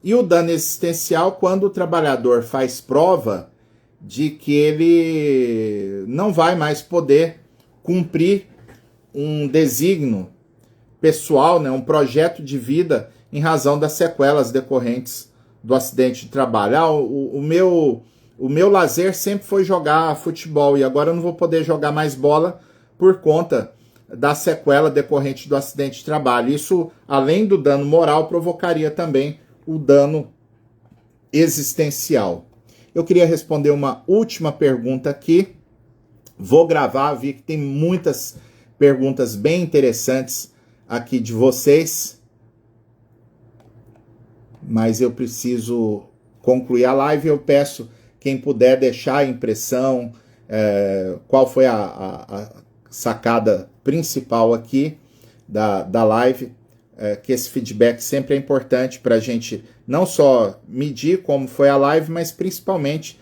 E o dano existencial, quando o trabalhador faz prova de que ele não vai mais poder cumprir um desígnio pessoal, né, um projeto de vida em razão das sequelas decorrentes do acidente de trabalho. O meu lazer sempre foi jogar futebol e agora eu não vou poder jogar mais bola por conta da sequela decorrente do acidente de trabalho. Isso, além do dano moral, provocaria também o dano existencial. Eu queria responder uma última pergunta aqui. Vou gravar, vi que tem muitas perguntas bem interessantes aqui de vocês, mas eu preciso concluir a live. Eu peço quem puder deixar a impressão, qual foi a sacada principal aqui da live, que esse feedback sempre é importante para a gente não só medir como foi a live, mas principalmente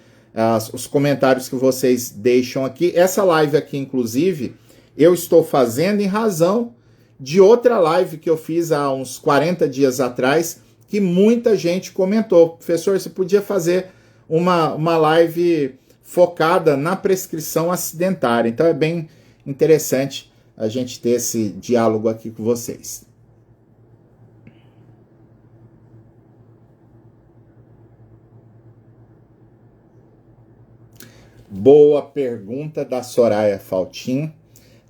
os comentários que vocês deixam aqui. Essa live aqui, inclusive, eu estou fazendo em razão de outra live que eu fiz há uns 40 dias atrás, que muita gente comentou: professor, você podia fazer uma live focada na prescrição acidentária. Então é bem interessante a gente ter esse diálogo aqui com vocês. Boa pergunta da Soraya Faltin.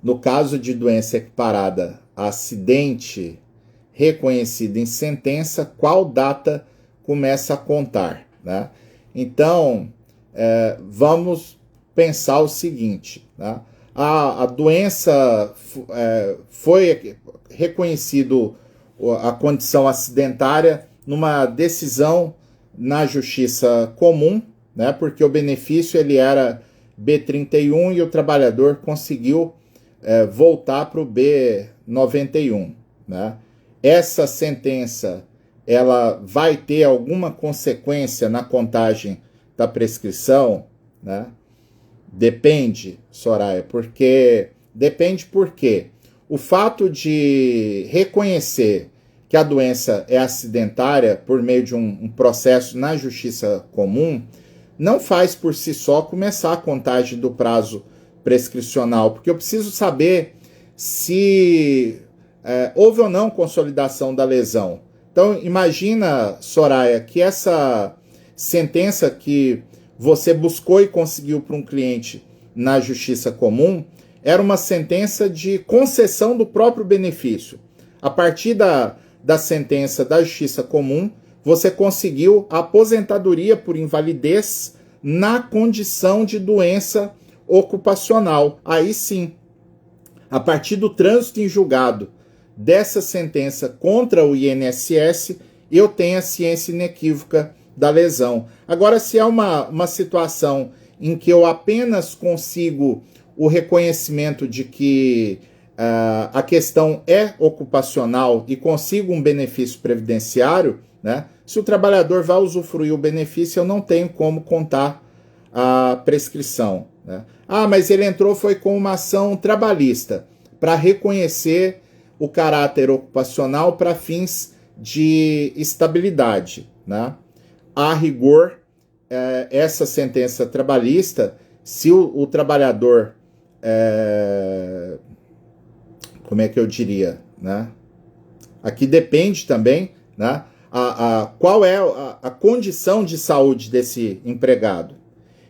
No caso de doença equiparada a acidente reconhecido em sentença, qual data começa a contar, né? Então, vamos pensar o seguinte, né? A doença foi reconhecido a condição acidentária numa decisão na justiça comum, né? Porque o benefício ele era B31 e o trabalhador conseguiu voltar para o B91, né? Essa sentença ela vai ter alguma consequência na contagem da prescrição, né? Depende, Soraya, porque o fato de reconhecer que a doença é acidentária por meio de um processo na justiça comum não faz por si só começar a contagem do prazo prescricional, porque eu preciso saber se houve ou não consolidação da lesão. Então, imagina, Soraya, que essa sentença que você buscou e conseguiu para um cliente na justiça comum era uma sentença de concessão do próprio benefício. A partir da sentença da justiça comum, você conseguiu a aposentadoria por invalidez na condição de doença ocupacional. Aí sim, a partir do trânsito em julgado dessa sentença contra o INSS, eu tenho a ciência inequívoca da lesão. Agora, se é uma situação em que eu apenas consigo o reconhecimento de que a questão é ocupacional e consigo um benefício previdenciário, né? Se o trabalhador vai usufruir o benefício, eu não tenho como contar a prescrição, né? Ah, mas ele entrou foi com uma ação trabalhista para reconhecer o caráter ocupacional para fins de estabilidade, né? A rigor, essa sentença trabalhista, se o trabalhador, como é que eu diria, né? Aqui depende também, né? Qual é a condição de saúde desse empregado.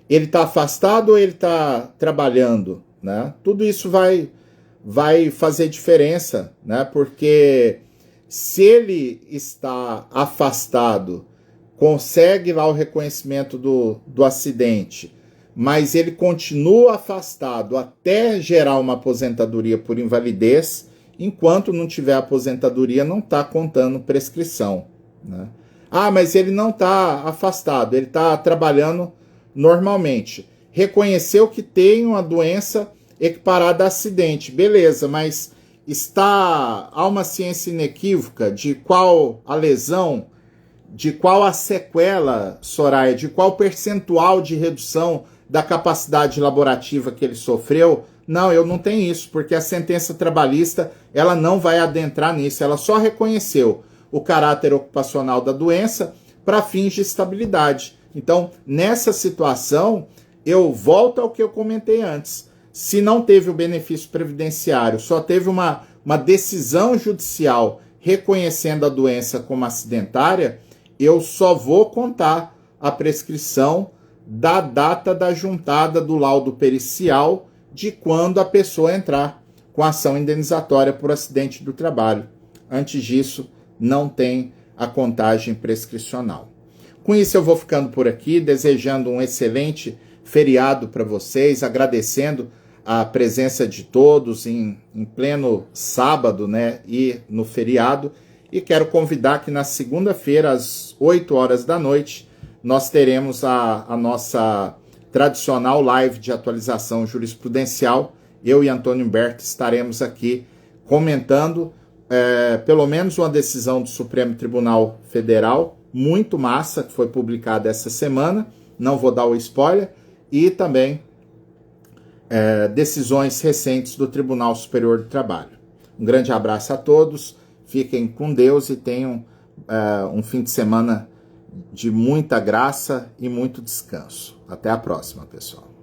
Ele está afastado ou ele está trabalhando, né? Tudo isso vai fazer diferença, né? Porque se ele está afastado, consegue lá o reconhecimento do acidente, mas ele continua afastado até gerar uma aposentadoria por invalidez, enquanto não tiver aposentadoria, não está contando prescrição, né? Ah, mas ele não está afastado, ele está trabalhando normalmente. Reconheceu que tem uma doença equiparada a acidente, beleza, mas há uma ciência inequívoca de qual a lesão, de qual a sequela, Soraya, de qual percentual de redução da capacidade laborativa que ele sofreu? Não, eu não tenho isso, porque a sentença trabalhista ela não vai adentrar nisso, ela só reconheceu o caráter ocupacional da doença para fins de estabilidade. Então, nessa situação, eu volto ao que eu comentei antes. Se não teve o benefício previdenciário, só teve uma decisão judicial reconhecendo a doença como acidentária, eu só vou contar a prescrição da data da juntada do laudo pericial de quando a pessoa entrar com ação indenizatória por acidente do trabalho. Antes disso, não tem a contagem prescricional. Com isso, eu vou ficando por aqui, desejando um excelente feriado para vocês, agradecendo a presença de todos em pleno sábado, né, e no feriado. E quero convidar que na segunda-feira, às 8 horas da noite, nós teremos a nossa tradicional live de atualização jurisprudencial. Eu e Antônio Humberto estaremos aqui comentando pelo menos uma decisão do Supremo Tribunal Federal, muito massa, que foi publicada essa semana, não vou dar o spoiler, e também decisões recentes do Tribunal Superior do Trabalho. Um grande abraço a todos, fiquem com Deus e tenham um fim de semana de muita graça e muito descanso. Até a próxima, pessoal.